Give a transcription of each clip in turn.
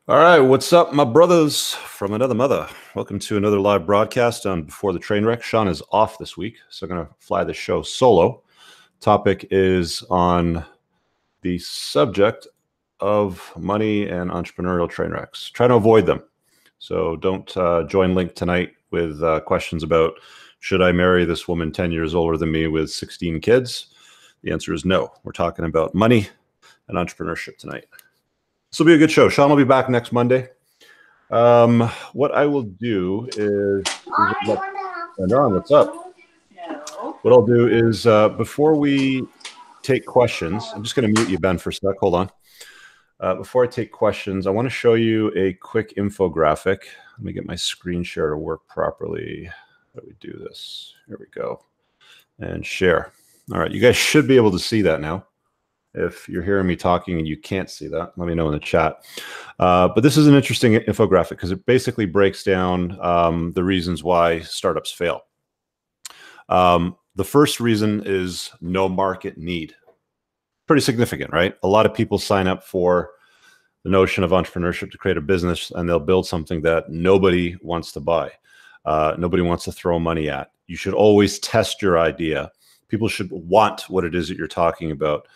All right, what's up, my brothers from another mother? Welcome to another live broadcast on Before the Train Wreck. Sean is off this week, so I'm going to fly the show solo. Topic is on the subject of money and entrepreneurial train wrecks. Try to avoid them. So don't join Link tonight with questions about, should I marry this woman 10 years older than me with 16 kids? The answer is no. We're talking about money and entrepreneurship tonight. This will be a good show. Sean will be back next Monday. What I will do is what's up? What I'll do is before we take questions, I'm just going to mute you, Ben, for a sec. Hold on. Before I take questions, I want to show you a quick infographic. Let me get my screen share to work properly. How do we do this? Here we go. And share. All right, you guys should be able to see that now. If you're hearing me talking and you can't see that, let me know in the chat. But this is an interesting infographic because it basically breaks down the reasons why startups fail. The first reason is no market need. Pretty significant, right? A lot of people sign up for the notion of entrepreneurship to create a business, and they'll build something that nobody wants to buy. Nobody wants to throw money at. You should always test your idea. People should want what it is that you're talking about.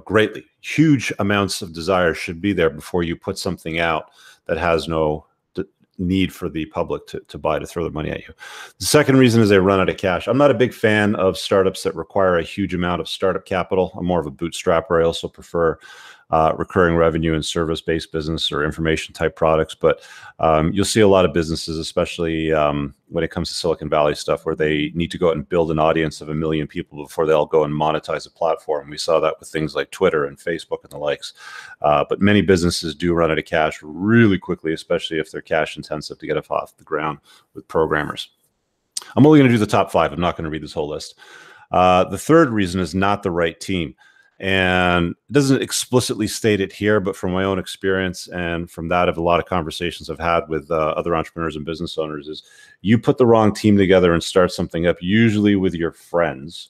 Greatly. Huge amounts of desire should be there before you put something out that has no need for the public to buy, to throw their money at you. The second reason is they run out of cash. I'm not a big fan of startups that require a huge amount of startup capital. I'm more of a bootstrapper. I also prefer recurring revenue and service-based business or information type products. But you'll see a lot of businesses, especially when it comes to Silicon Valley stuff, where they need to go out and build an audience of 1 million people before they'll go and monetize a platform. We saw that with things like Twitter and Facebook and the likes. But many businesses do run out of cash really quickly, especially if they're cash intensive to get off the ground with programmers. I'm only going to do the top 5. I'm not going to read this whole list. The third reason is not the right team. And it doesn't explicitly state it here, but from my own experience and from that of a lot of conversations I've had with other entrepreneurs and business owners, is you put the wrong team together and start something up, usually with your friends,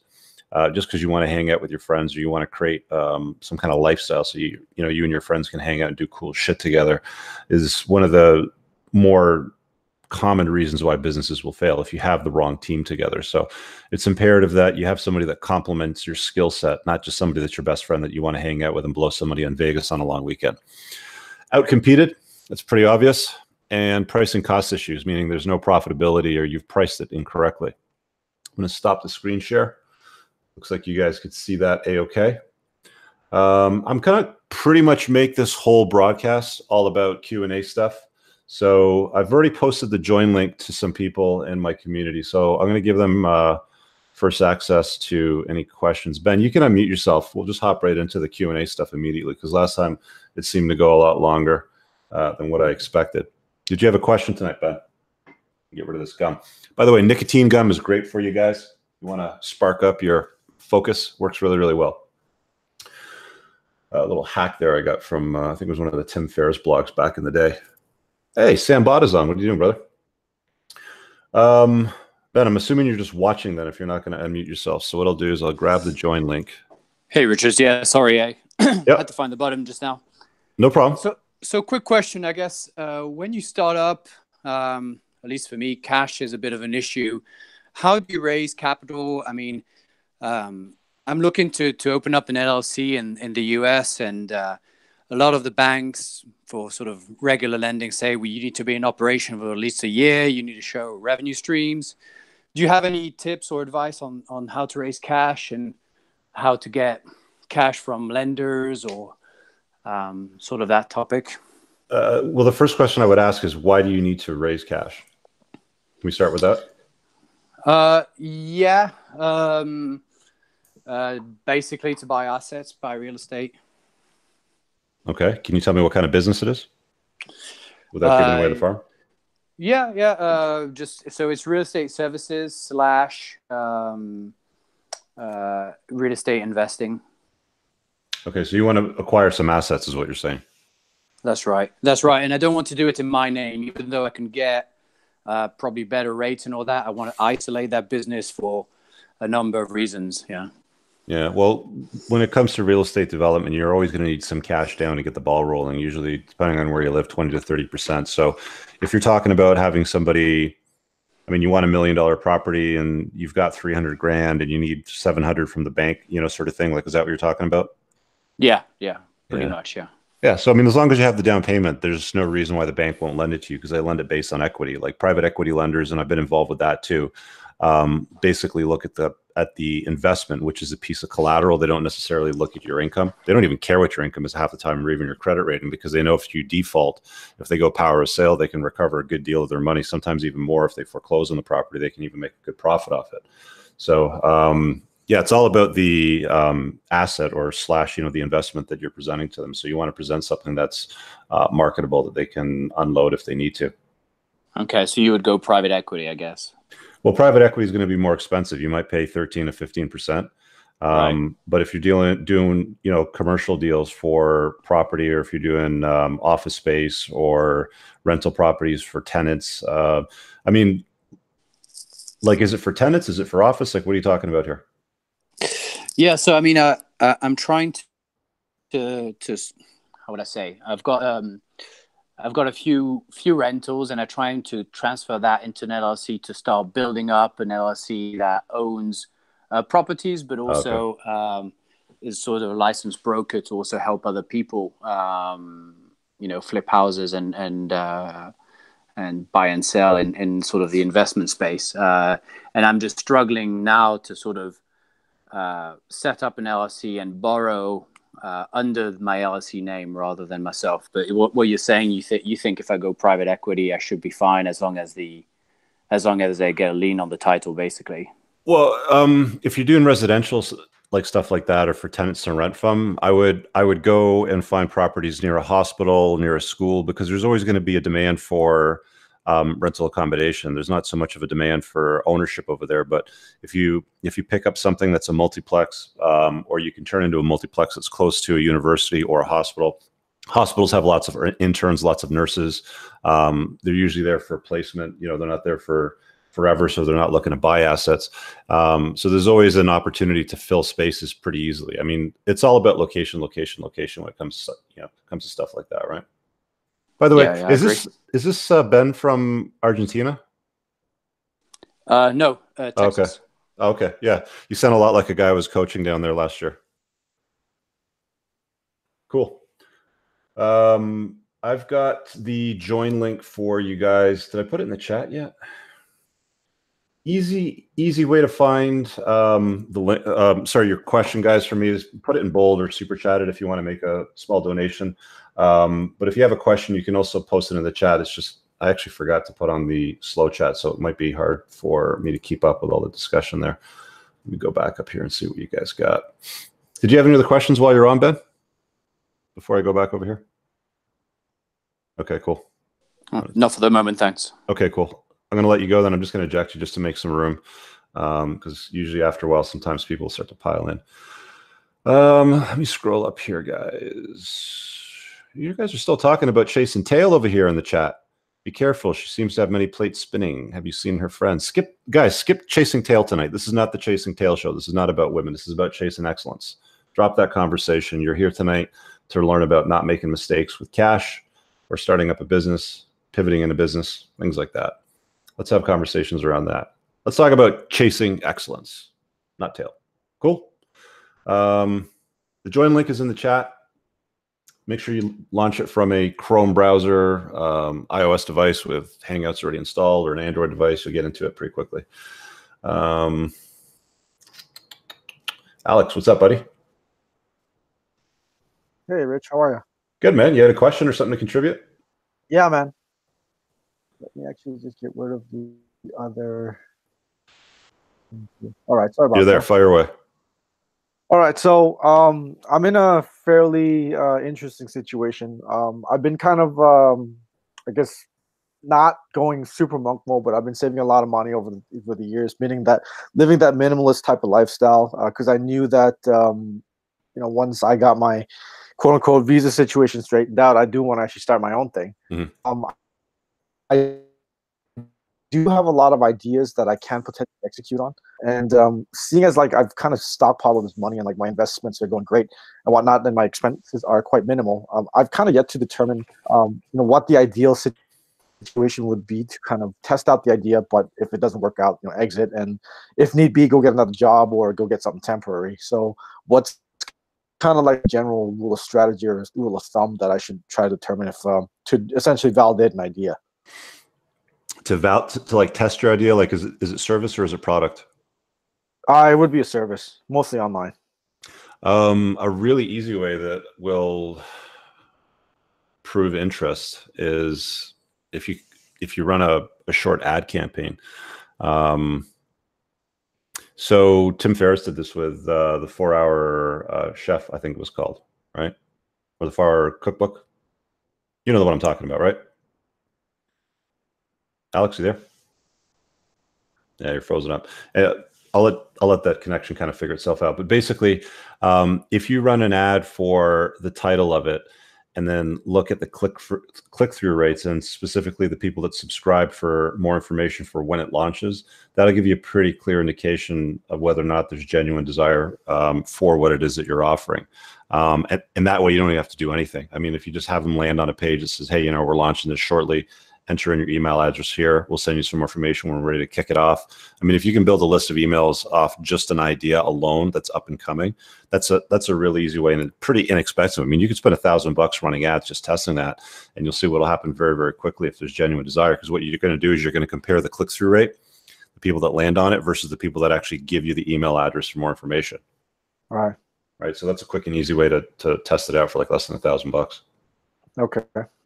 just because you want to hang out with your friends, or you want to create some kind of lifestyle so you and your friends can hang out and do cool shit together, is one of the more common reasons why businesses will fail if you have the wrong team together. So it's imperative that you have somebody that complements your skill set, not just somebody that's your best friend that you want to hang out with and blow somebody in Vegas on a long weekend. Outcompeted, that's pretty obvious. And pricing cost issues, meaning there's no profitability or you've priced it incorrectly. I'm going to stop the screen share. Looks like you guys could see that A-okay. I'm going to pretty much make this whole broadcast all about Q&A stuff. So I've already posted the join link to some people in my community. So I'm going to give them first access to any questions. Ben, you can unmute yourself. We'll just hop right into the Q&A stuff immediately, because last time it seemed to go a lot longer than what I expected. Did you have a question tonight, Ben? Get rid of this gum. By the way, nicotine gum is great for you guys. You want to spark up your focus. Works really, really well. A little hack there I got from, I think it was one of the Tim Ferriss blogs back in the day. Hey, Sam Bott on. What are you doing, brother? Ben, I'm assuming you're just watching then if you're not going to unmute yourself. So what I'll do is I'll grab the join link. Hey, Richard. Yeah, sorry. I had to find the button just now. No problem. So quick question, I guess. When you start up, at least for me, cash is a bit of an issue. How do you raise capital? I mean, I'm looking to open up an LLC in the US, and a lot of the banks for sort of regular lending say, well, you need to be in operation for at least a year. You need to show revenue streams. Do you have any tips or advice on how to raise cash and how to get cash from lenders or sort of that topic? Well, the first question I would ask is, why do you need to raise cash? Can we start with that? Yeah. Basically to buy assets, buy real estate. Okay. Can you tell me what kind of business it is without giving away the farm? Yeah. Just so it's real estate services / real estate investing. Okay. So you want to acquire some assets is what you're saying. That's right. And I don't want to do it in my name, even though I can get probably better rates and all that. I want to isolate that business for a number of reasons. Yeah. Yeah, well, when it comes to real estate development, you're always going to need some cash down to get the ball rolling, usually depending on where you live, 20 to 30%. So if you're talking about having somebody, I mean, you want $1 million property and you've got 300 grand and you need 700 from the bank, sort of thing. Like, is that what you're talking about? Yeah, yeah, pretty Yeah. much, yeah. Yeah. So, I mean, as long as you have the down payment, there's no reason why the bank won't lend it to you because they lend it based on equity, like private equity lenders. And I've been involved with that too. Basically look at the investment, which is a piece of collateral. They don't necessarily look at your income. They don't even care what your income is half the time, or even your credit rating, because they know if you default, if they go power of sale, they can recover a good deal of their money, sometimes even more. If they foreclose on the property, they can even make a good profit off it. So, yeah, it's all about the asset or slash, the investment that you're presenting to them. So you want to present something that's marketable that they can unload if they need to. Okay, so you would go private equity, I guess. Well, private equity is going to be more expensive. You might pay 13 to 15%. Right. But if you're doing, commercial deals for property, or if you're doing office space or rental properties for tenants, I mean, like, is it for tenants? Is it for office? Like, what are you talking about here? Yeah, so I mean, I'm trying to how would I say? I've got a few rentals, and I'm trying to transfer that into an LLC to start building up an LLC that owns properties, but also is sort of a licensed broker to also help other people, flip houses and buy and sell in sort of the investment space. And I'm just struggling now to sort of set up an LLC and borrow under my LLC name rather than myself. But what you're saying, you think if I go private equity, I should be fine as long as they get a lien on the title, basically. Well, if you're doing residential, like stuff like that, or for tenants to rent from, I would go and find properties near a hospital, near a school, because there's always going to be a demand for rental accommodation. There's not so much of a demand for ownership over there. But if you pick up something that's a multiplex, or you can turn into a multiplex that's close to a university or a hospital. Hospitals have lots of interns, lots of nurses. They're usually there for placement. They're not there for forever, so they're not looking to buy assets. So there's always an opportunity to fill spaces pretty easily. I mean, it's all about location when it comes to stuff like that, right? By the way, Yeah, is this Ben from Argentina? No, Okay. Texas. Okay. Yeah. You sound a lot like a guy I was coaching down there last year. Cool. I've got the join link for you guys. Did I put it in the chat yet? Easy way to find the link. Sorry, your question, guys, for me is put it in bold or super chat it if you want to make a small donation. But if you have a question, you can also post it in the chat. It's just I actually forgot to put on the slow chat, so it might be hard for me to keep up with all the discussion there. Let me go back up here and see what you guys got. Did you have any other questions while you're on, Ben? Before I go back over here? Okay, cool. Not for the moment, thanks. Okay, cool. I'm going to let you go then. I'm just going to eject you just to make some room, because usually after a while, sometimes people start to pile in. Let me scroll up here, guys. You guys are still talking about chasing tail over here in the chat. Be careful. She seems to have many plates spinning. Have you seen her friends? Skip chasing tail tonight. This is not the chasing tail show. This is not about women. This is about chasing excellence. Drop that conversation. You're here tonight to learn about not making mistakes with cash or starting up a business, pivoting in a business, things like that. Let's have conversations around that. Let's talk about chasing excellence, not tail. Cool. The join link is in the chat. Make sure you launch it from a Chrome browser, iOS device with Hangouts already installed, or an Android device. You'll get into it pretty quickly. Alex, what's up, buddy? Hey, Rich, how are you? Good, man. You had a question or something to contribute? Yeah, man. Let me actually just get rid of the other. All right, sorry about that. You're there. Fire away. All right, so I'm in a fairly interesting situation. I've been kind of, I guess, not going super monk mode, but I've been saving a lot of money over the years, meaning that living that minimalist type of lifestyle, because I knew that once I got my quote unquote visa situation straightened out, I do want to actually start my own thing. Mm-hmm. I do have a lot of ideas that I can potentially execute on. And seeing as like I've kind of stockpiled all this money and like my investments are going great and whatnot, and my expenses are quite minimal, I've kind of yet to determine what the ideal situation would be to kind of test out the idea. But if it doesn't work out, exit, and if need be, go get another job or go get something temporary. So what's kind of like a general rule of strategy or rule of thumb that I should try to determine if to essentially validate an idea? To like test your idea, like is it service or is it product? It would be a service, mostly online. A really easy way that will prove interest is if you run a short ad campaign. So Tim Ferriss did this with the 4-Hour Chef, I think it was called, right? Or the 4-Hour Cookbook. You know what I'm talking about, right? Alex, you there? Yeah, you're frozen up. I'll let that connection kind of figure itself out. But basically, if you run an ad for the title of it, and then look at the click-through rates, and specifically the people that subscribe for more information for when it launches, that'll give you a pretty clear indication of whether or not there's genuine desire for what it is that you're offering. And that way, you don't even have to do anything. I mean, if you just have them land on a page that says, hey, we're launching this shortly, enter in your email address here. We'll send you some more information when we're ready to kick it off. I mean, if you can build a list of emails off just an idea alone that's up and coming, that's a really easy way and pretty inexpensive. I mean, you could spend $1,000 running ads just testing that, and you'll see what'll happen very, very quickly if there's genuine desire. Because what you're going to do is you're going to compare the click-through rate, the people that land on it versus the people that actually give you the email address for more information. All right. So that's a quick and easy way to test it out for like less than $1,000. Okay.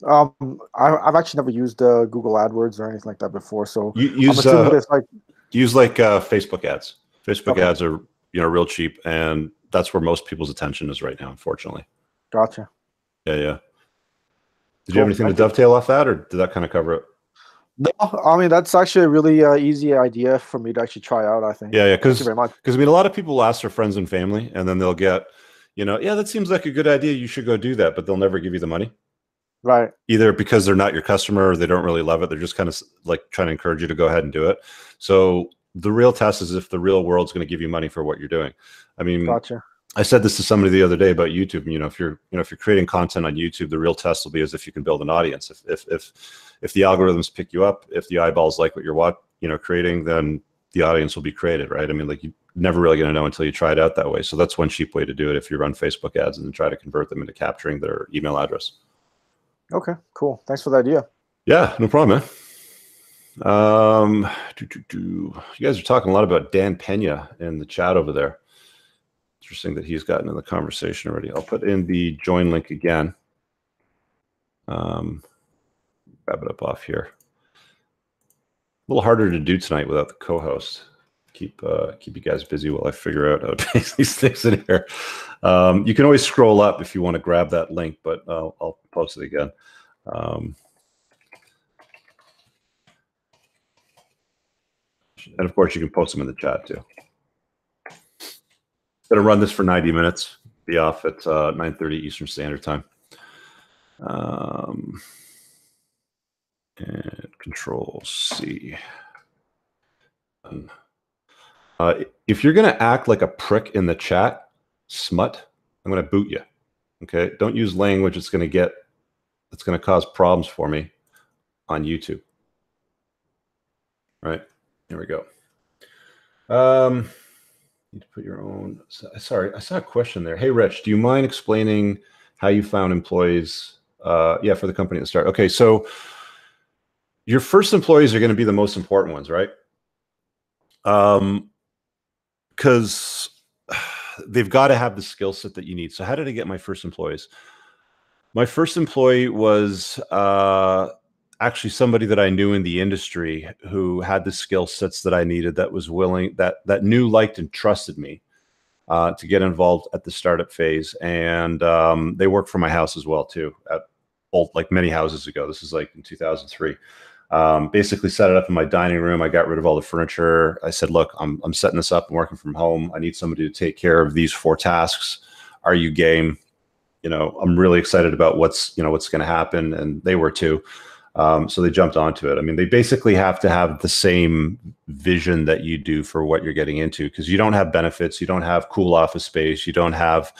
I've actually never used Google AdWords or anything like that before. So use Facebook ads. Facebook ads are real cheap, and that's where most people's attention is right now, unfortunately. Gotcha. Yeah. Did you have anything to dovetail off that, or did that kind of cover it? No, I mean, that's actually a really easy idea for me to actually try out, I think. Yeah. Thank you very much. Because I mean, a lot of people will ask their friends and family, and then they'll get, yeah, that seems like a good idea. You should go do that, but they'll never give you the money. Right. Either because they're not your customer or they don't really love it. They're just kind of like trying to encourage you to go ahead and do it. So the real test is if the real world's going to give you money for what you're doing. I mean, gotcha. I said this to somebody the other day about YouTube. If you're creating content on YouTube, the real test will be as if you can build an audience. If the algorithms pick you up, if the eyeballs like what you're creating, then the audience will be created, right? I mean, like, you're never really going to know until you try it out that way. So that's one cheap way to do it. If you run Facebook ads and then try to convert them into capturing their email address. Okay, cool. Thanks for the idea. Yeah, no problem, man. You guys are talking a lot about Dan Pena in the chat over there. Interesting that he's gotten in the conversation already. I'll put in the join link again. Grab it up off here. A little harder to do tonight without the co-host. Keep you guys busy while I figure out how to paste these things in here. You can always scroll up if you want to grab that link, but I'll post it again. And of course, you can post them in the chat too. Going to run this for 90 minutes. Be off at 9:30 Eastern Standard Time. And Control C. If you're going to act like a prick in the chat, smut, I'm going to boot you. Okay, don't use language that's going to cause problems for me on YouTube. Right, here we go. Need to put your own. Sorry, I saw a question there. Hey, Rich, do you mind explaining how you found employees? Yeah, for the company at the start. Okay, so your first employees are going to be the most important ones, right? Because they've got to have the skill set that you need. So how did I get my first employees? My first employee was actually somebody that I knew in the industry who had the skill sets that I needed, that was willing, that knew, liked, and trusted me to get involved at the startup phase. And they worked for my house as well too, at like many houses ago. This is like in 2003. Basically set it up in my dining room. I got rid of all the furniture. I said, look, I'm setting this up and working from home. I need somebody to take care of these 4 tasks. Are you game? I'm really excited about what's going to happen. And they were too. So they jumped onto it. I mean, they basically have to have the same vision that you do for what you're getting into, because you don't have benefits, you don't have cool office space, you don't have,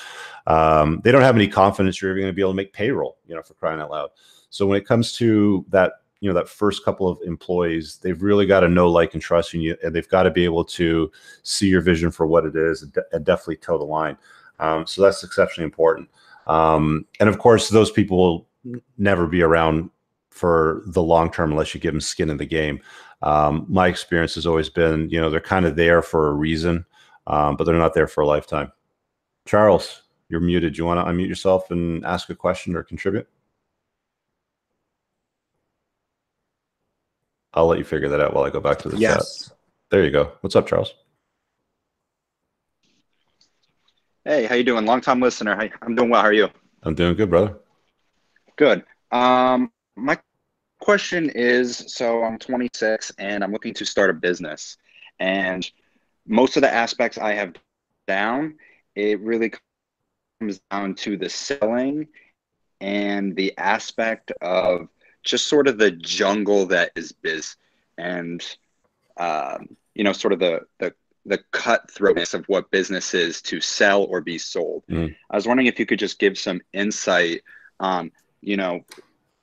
they don't have any confidence you're even going to be able to make payroll, for crying out loud. So when it comes to that, that first couple of employees, they've really got to know, like, and trust in you, and they've got to be able to see your vision for what it is and definitely toe the line. So that's exceptionally important. And of course, those people will never be around for the long term unless you give them skin in the game. My experience has always been, they're kind of there for a reason, but they're not there for a lifetime. Charles, you're muted. Do you want to unmute yourself and ask a question or contribute? I'll let you figure that out while I go back to the chat. There you go. What's up, Charles? Hey, how you doing? Long-time listener. I'm doing well. How are you? I'm doing good, brother. Good. My question is, so I'm 26 and I'm looking to start a business, and most of the aspects I have down, it really comes down to the selling and the aspect of just sort of the jungle that is biz, and sort of the cutthroatness of what business is to sell or be sold. I was wondering if you could just give some insight on,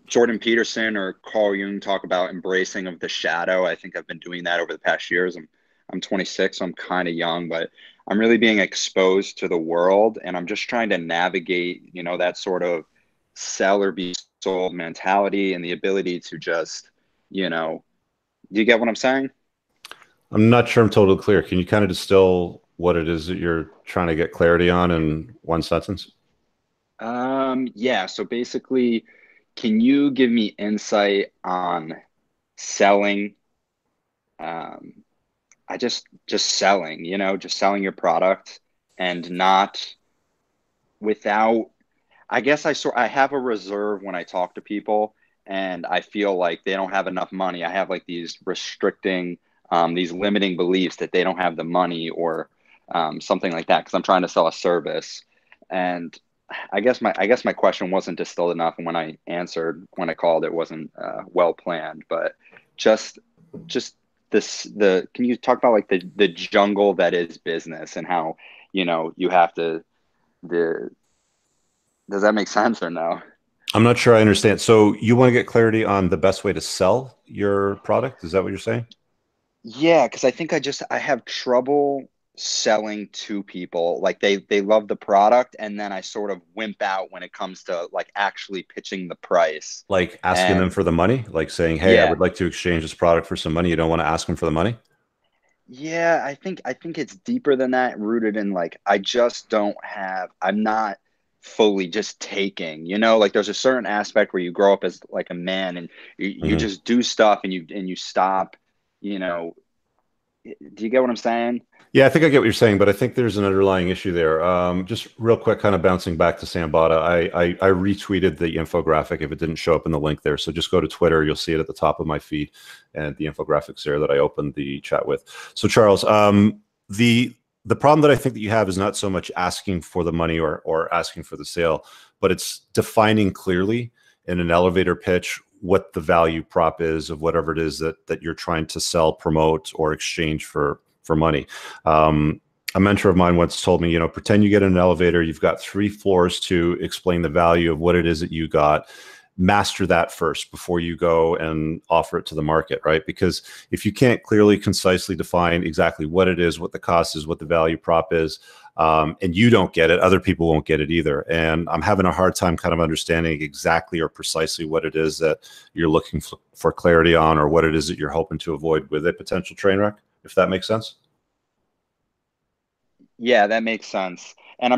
Jordan Peterson or Carl Jung talk about embracing of the shadow. I think I've been doing that over the past years. I'm 26, so I'm kind of young, but I'm really being exposed to the world, and I'm just trying to navigate, that sort of sell or be sold mentality and the ability to just, do you get what I'm saying? I'm not sure I'm totally clear. Can you kind of distill what it is that you're trying to get clarity on in one sentence? Yeah. So basically, can you give me insight on selling? I just selling, just selling your product, and not without, I guess I have a reserve when I talk to people, and I feel like they don't have enough money. I have like these restricting, these limiting beliefs that they don't have the money or something like that, because I'm trying to sell a service. And I guess my question wasn't distilled enough, and when I answered, when I called, it wasn't well planned. But just can you talk about like the jungle that is business, and how you have to does that make sense or no? I'm not sure I understand. So you want to get clarity on the best way to sell your product? Is that what you're saying? Yeah, because I think I have trouble selling to people. Like they love the product, and then I sort of wimp out when it comes to like actually pitching the price. Like asking them for the money, like saying, hey, I would like to exchange this product for some money. You don't want to ask them for the money? Yeah, I think it's deeper than that, rooted in like, I'm not fully just taking, like there's a certain aspect where you grow up as like a man, and you just do stuff, and you stop, do you get what I'm saying? Yeah, I think I get what you're saying, but I think there's an underlying issue there. Just real quick, kind of bouncing back to Sambata, I retweeted the infographic if it didn't show up in the link there. So just go to Twitter, you'll see it at the top of my feed, and the infographics there that I opened the chat with. So Charles, the problem that I think that you have is not so much asking for the money or asking for the sale, but it's defining clearly in an elevator pitch what the value prop is of whatever it is that you're trying to sell, promote, or exchange for money. A mentor of mine once told me, pretend you get in an elevator, you've got 3 floors to explain the value of what it is that you got. Master that first before you go and offer it to the market, right? Because if you can't clearly, concisely define exactly what it is, what the cost is, what the value prop is, and you don't get it, other people won't get it either. And I'm having a hard time kind of understanding exactly or precisely what it is that you're looking for clarity on, or what it is that you're hoping to avoid with a potential train wreck, if that makes sense. Yeah, that makes sense. And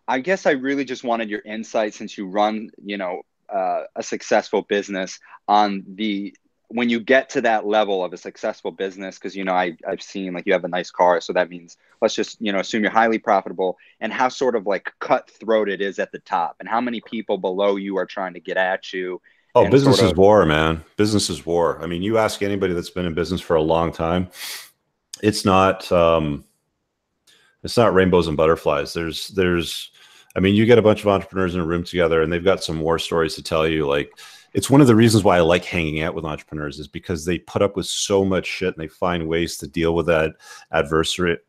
I guess I really just wanted your insight, since you run, a successful business, on when you get to that level of a successful business, because, I've seen like you have a nice car. So that means, let's just, assume you're highly profitable, and how sort of like cutthroat it is at the top, and how many people below you are trying to get at you. Oh, business is war, man. Business is war. I mean, you ask anybody that's been in business for a long time, it's not rainbows and butterflies. I mean, you get a bunch of entrepreneurs in a room together, and they've got some war stories to tell you. Like, It's one of the reasons why I like hanging out with entrepreneurs, is because they put up with so much shit and they find ways to deal with that adversary.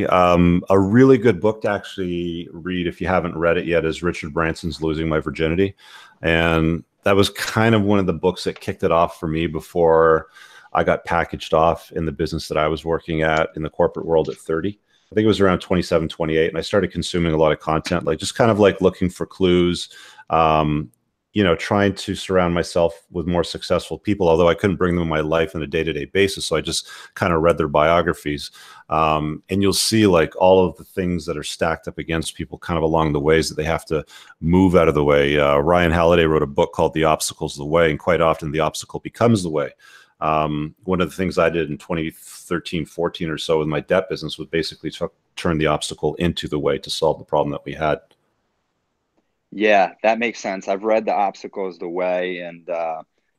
A really good book to actually read, if you haven't read it yet, is Richard Branson's Losing My Virginity. And that was kind of one of the books that kicked it off for me before I got packaged off in the business that I was working at in the corporate world at 30. I think it was around 27, 28. And I started consuming a lot of content, like just kind of like looking for clues, you know, trying to surround myself with more successful people, although I couldn't bring them in my life on a day-to-day basis. So I just kind of read their biographies. And you'll see like all of the things that are stacked up against people kind of along the ways that they have to move out of the way. Ryan Halliday wrote a book called The Obstacle's the Way, and quite often the obstacle becomes the way. One of the things I did in 2013, 14 or so with my debt business was basically turn the obstacle into the way to solve the problem that we had. Yeah, that makes sense. I've read The Obstacle is the Way and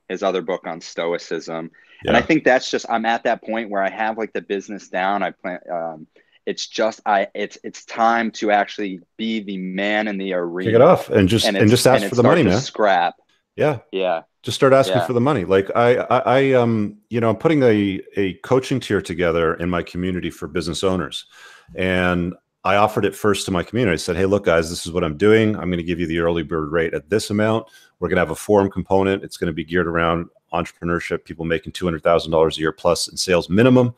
his other book on stoicism. Yeah. And I think that's just, I'm at that point where I have like the business down. I plan, it's just, it's time to actually be the man in the arena. Kick it off and just ask for the money, man. Scrap. Yeah. Yeah. Just start asking for the money. Like I you know, I'm putting a coaching tier together in my community for business owners. And I offered it first to my community. I said, hey, look, guys, this is what I'm doing. I'm going to give you the early bird rate at this amount. We're going to have a forum component. It's going to be geared around entrepreneurship, people making $200,000 a year plus in sales minimum.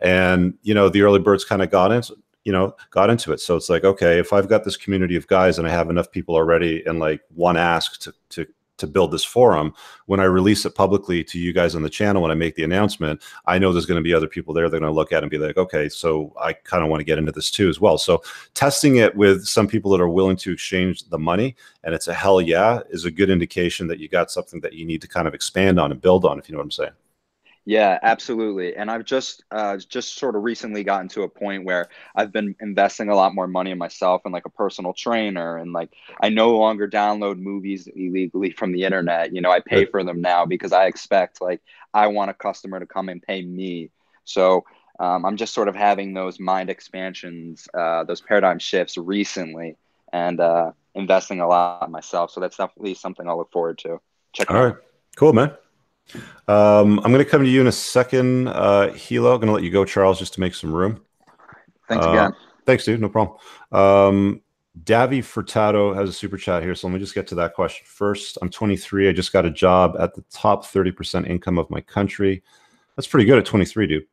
And, you know, the early birds kind of got into it. So it's like, okay, if I've got this community of guys and I have enough people already and like one ask to build this forum, when I release it publicly to you guys on the channel, when I make the announcement, I know there's going to be other people there. They're going to look at it and be like, okay, so I kind of want to get into this too as well. So testing it with some people that are willing to exchange the money, and it's a hell yeah, is a good indication that you got something that you need to kind of expand on and build on, if you know what I'm saying. Yeah, absolutely. And I've just sort of recently gotten to a point where I've been investing a lot more money in myself and like a personal trainer. And like, I no longer download movies illegally from the internet. You know, I pay for them now because I expect, like, I want a customer to come and pay me. So I'm just sort of having those mind expansions, those paradigm shifts recently, and investing a lot in myself. So that's definitely something I'll look forward to. Check it out. All right, cool, man. I'm going to come to you in a second, Hilo. I'm going to let you go, Charles, just to make some room. Thanks again. Thanks, dude. No problem. Davi Furtado has a super chat here. So let me just get to that question first. I'm 23. I just got a job at the top 30% income of my country. That's pretty good at 23, dude.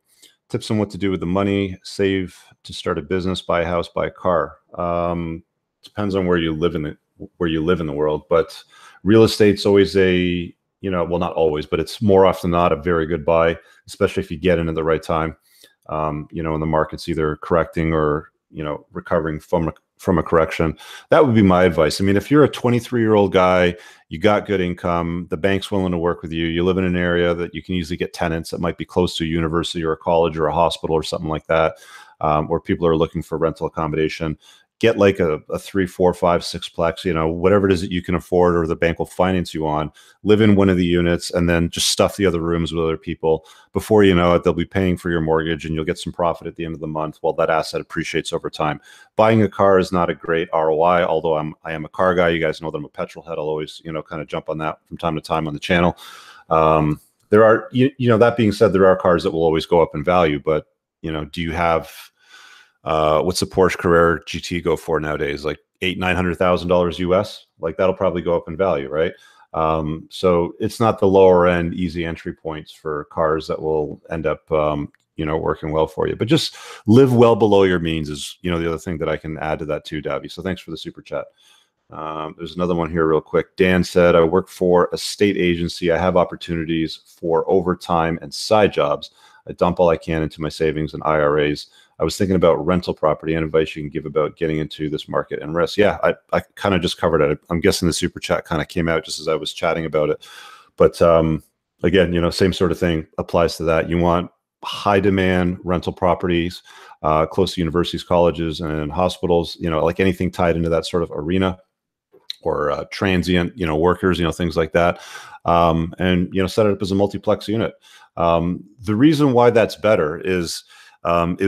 Tips on what to do with the money: save to start a business, buy a house, buy a car. Depends on where you live in the world, but real estate's always a, you know, well, not always, but it's more often than not a very good buy, especially if you get in at the right time. You know, when the market's either correcting or, you know, recovering from a correction. That would be my advice. I mean, if you're a 23-year-old guy, you got good income, the bank's willing to work with you, you live in an area that you can easily get tenants that might be close to a university or a college or a hospital or something like that, or people are looking for rental accommodation. Get like a 3, 4, 5, 6-plex, you know, whatever it is that you can afford or the bank will finance you on. Live in one of the units and then just stuff the other rooms with other people. Before you know it, they'll be paying for your mortgage and you'll get some profit at the end of the month while that asset appreciates over time. Buying a car is not a great ROI, although I am a car guy. You guys know that I'm a petrol head. I'll always, you know, kind of jump on that from time to time on the channel. There are, you know, that being said, there are cars that will always go up in value, but, you know, do you have, what's the Porsche Carrera GT go for nowadays? Like $800,000-900,000 US. Like that'll probably go up in value, right? So it's not the lower end easy entry points for cars that will end up, you know, working well for you. But just live well below your means is, you know, the other thing that I can add to that too, Davi. So thanks for the super chat. There's another one here real quick. Dan said, I work for a state agency. I have opportunities for overtime and side jobs. I dump all I can into my savings and IRAs. I was thinking about rental property and advice you can give about getting into this market and risk. Yeah, I kind of just covered it. I'm guessing the super chat kind of came out just as I was chatting about it. But again, you know, same sort of thing applies to that. You want high demand rental properties close to universities, colleges, and hospitals, you know, like anything tied into that sort of arena, or transient, you know, workers, you know, things like that. And, you know, set it up as a multiplex unit. The reason why that's better is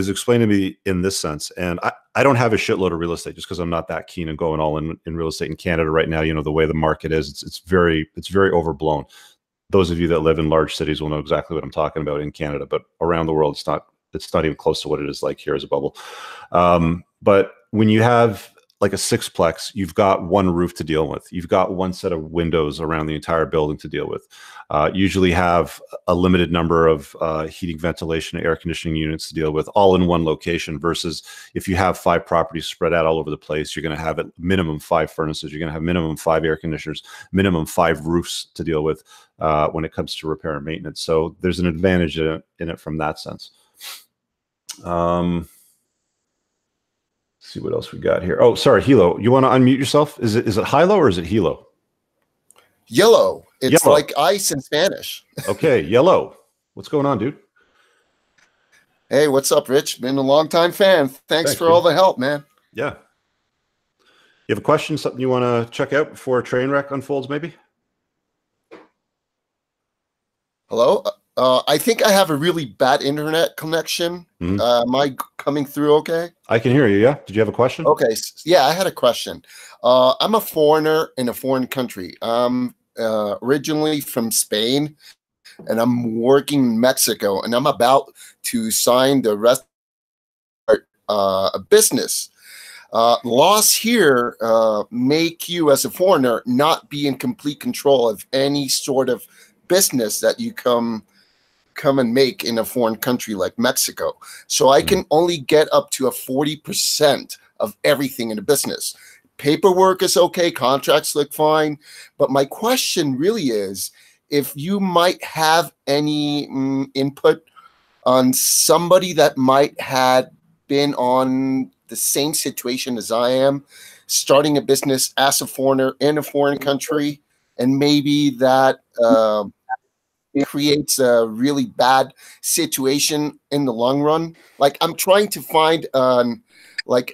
explained to me in this sense. And I I don't have a shitload of real estate just because I'm not that keen on going all in real estate in Canada right now. You know, the way the market is, it's very overblown. Those of you that live in large cities will know exactly what I'm talking about in Canada, but around the world, it's not even close to what it is like here as a bubble. But when you have like a sixplex, you've got one roof to deal with. You've got one set of windows around the entire building to deal with. Usually have a limited number of heating, ventilation, air conditioning units to deal with, all in one location, versus if you have 5 properties spread out all over the place, you're going to have at minimum 5 furnaces. You're going to have minimum 5 air conditioners, minimum 5 roofs to deal with when it comes to repair and maintenance. So there's an advantage in it from that sense. See what else we got here. Oh, sorry, Hilo. You want to unmute yourself? Is it Hilo or is it Hilo? Yellow. It's Yellow. like ice in Spanish. Okay, Yellow. What's going on, dude? Hey, what's up, Rich? Been a long time fan. Thanks for all the help, man. Yeah. You have a question, something you want to check out before a train wreck unfolds, maybe? Hello? I think I have a really bad internet connection. Am I coming through okay? I can hear you, yeah. Did you have a question? Okay, yeah, I had a question. I'm a foreigner in a foreign country. I'm originally from Spain, and I'm working in Mexico, and I'm about to sign the rest of a business. Laws here make you, as a foreigner, not be in complete control of any sort of business that you come and make in a foreign country like Mexico. So I can only get up to a 40% of everything in the business. Paperwork is okay, contracts look fine, but my question really is if you might have any input on somebody that might had been on the same situation as I am, starting a business as a foreigner in a foreign country, and maybe that it creates a really bad situation in the long run. Like, I'm trying to find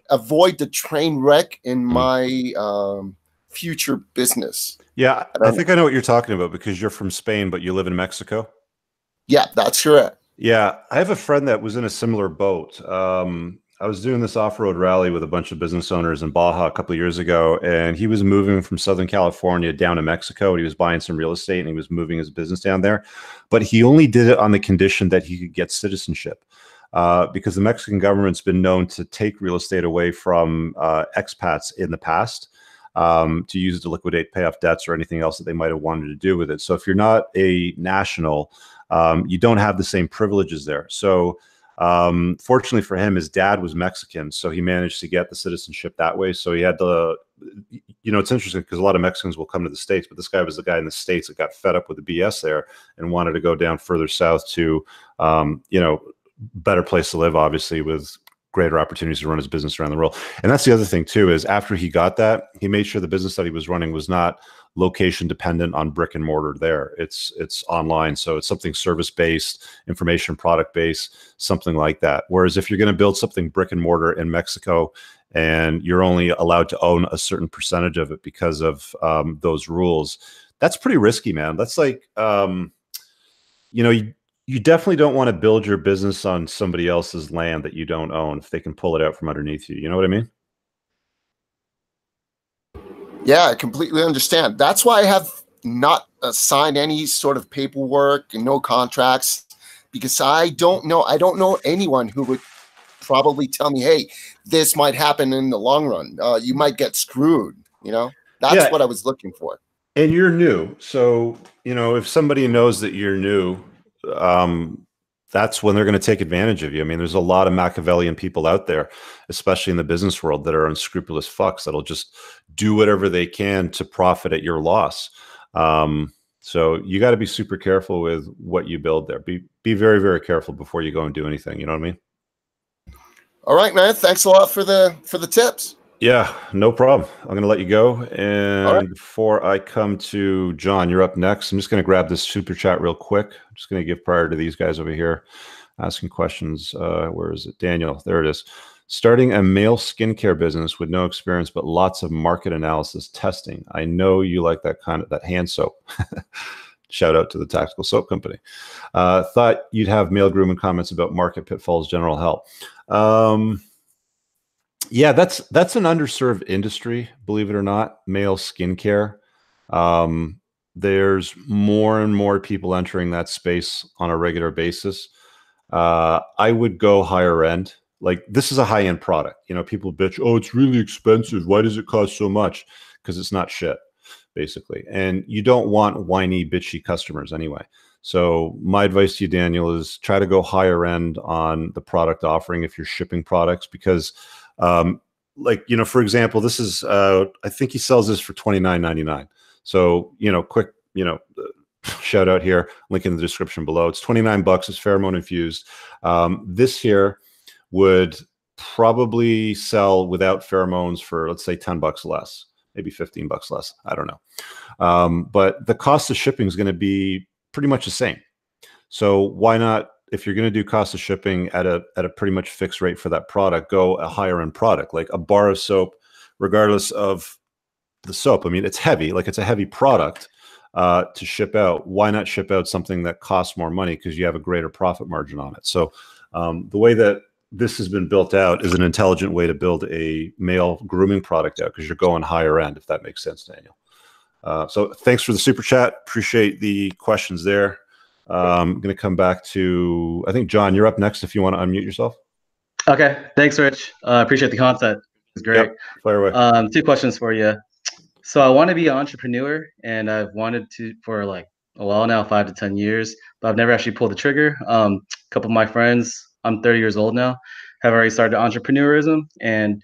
avoid the train wreck in my future business. Yeah, I think I know what you're talking about because you're from Spain, but you live in Mexico. Yeah, that's correct. Yeah, I have a friend that was in a similar boat. I was doing this off-road rally with a bunch of business owners in Baja a couple of years ago, and he was moving from Southern California down to Mexico, and he was buying some real estate, and he was moving his business down there. But he only did it on the condition that he could get citizenship, because the Mexican government's been known to take real estate away from expats in the past to use it to liquidate, pay off debts, or anything else that they might have wanted to do with it. So if you're not a national, you don't have the same privileges there. So fortunately for him, his dad was Mexican, so he managed to get the citizenship that way. So he had to, it's interesting because a lot of Mexicans will come to the States, but this guy was the guy in the States that got fed up with the BS there and wanted to go down further south to, better place to live, obviously, with greater opportunities to run his business around the world. And that's the other thing too, is after he got that, he made sure the business that he was running was not location dependent on brick and mortar there. It's online. So it's something service-based, information product-based, something like that. Whereas if you're going to build something brick and mortar in Mexico and you're only allowed to own a certain percentage of it because of those rules, that's pretty risky, man. That's like, you definitely don't want to build your business on somebody else's land that you don't own if they can pull it out from underneath you. You know what I mean? Yeah, I completely understand. That's why I have not signed any sort of paperwork and no contracts, because I don't know anyone who would probably tell me, hey, this might happen in the long run. You might get screwed, That's what I was looking for. And you're new. So, if somebody knows that you're new, that's when they're going to take advantage of you. I mean, there's a lot of Machiavellian people out there, especially in the business world, that are unscrupulous fucks that'll just do whatever they can to profit at your loss. So you got to be super careful with what you build there. Be very, very careful before you go and do anything. You know what I mean? All right, man. Thanks a lot for the tips. Yeah, no problem. I'm going to let you go. And before I come to John, you're up next. I'm just going to grab this super chat real quick. I'm just going to give prior to these guys over here asking questions. Where is it? Daniel, there it is. Starting a male skincare business with no experience, but lots of market analysis testing. I know you like that hand soap. Shout out to the Tactical Soap Company. Thought you'd have male grooming comments about market pitfalls, general help. Yeah, that's an underserved industry, believe it or not, male skincare. There's more and more people entering that space on a regular basis. I would go higher end. Like, this is a high end product. You know, people bitch, oh, it's really expensive. Why does it cost so much? Because it's not shit, basically. And you don't want whiny, bitchy customers anyway. So my advice to you, Daniel, is try to go higher end on the product offering if you're shipping products, because like, you know, for example, this is I think he sells this for $29.99. So, you know, quick, you know, shout out here, link in the description below. It's 29 bucks. It's pheromone infused. This here would probably sell without pheromones for, let's say, 10 bucks less, maybe 15 bucks less. I don't know. But the cost of shipping is going to be pretty much the same. So why not, if you're going to do cost of shipping at a pretty much fixed rate for that product, go a higher end product, like a bar of soap, regardless of the soap. I mean, it's heavy, like it's a heavy product to ship out. Why not ship out something that costs more money because you have a greater profit margin on it? So the way that this has been built out is an intelligent way to build a male grooming product out, because you're going higher end, if that makes sense, Daniel. So thanks for the super chat. Appreciate the questions there. I'm going to come back to, I think, John, you're up next if you want to unmute yourself. Okay. Thanks, Rich. Appreciate the content. It's great. Yep, fire away. 2 questions for you. So I want to be an entrepreneur, and I've wanted to for like a while now, 5 to 10 years, but I've never actually pulled the trigger. A couple of my friends, I'm 30 years old now, have already started entrepreneurism, and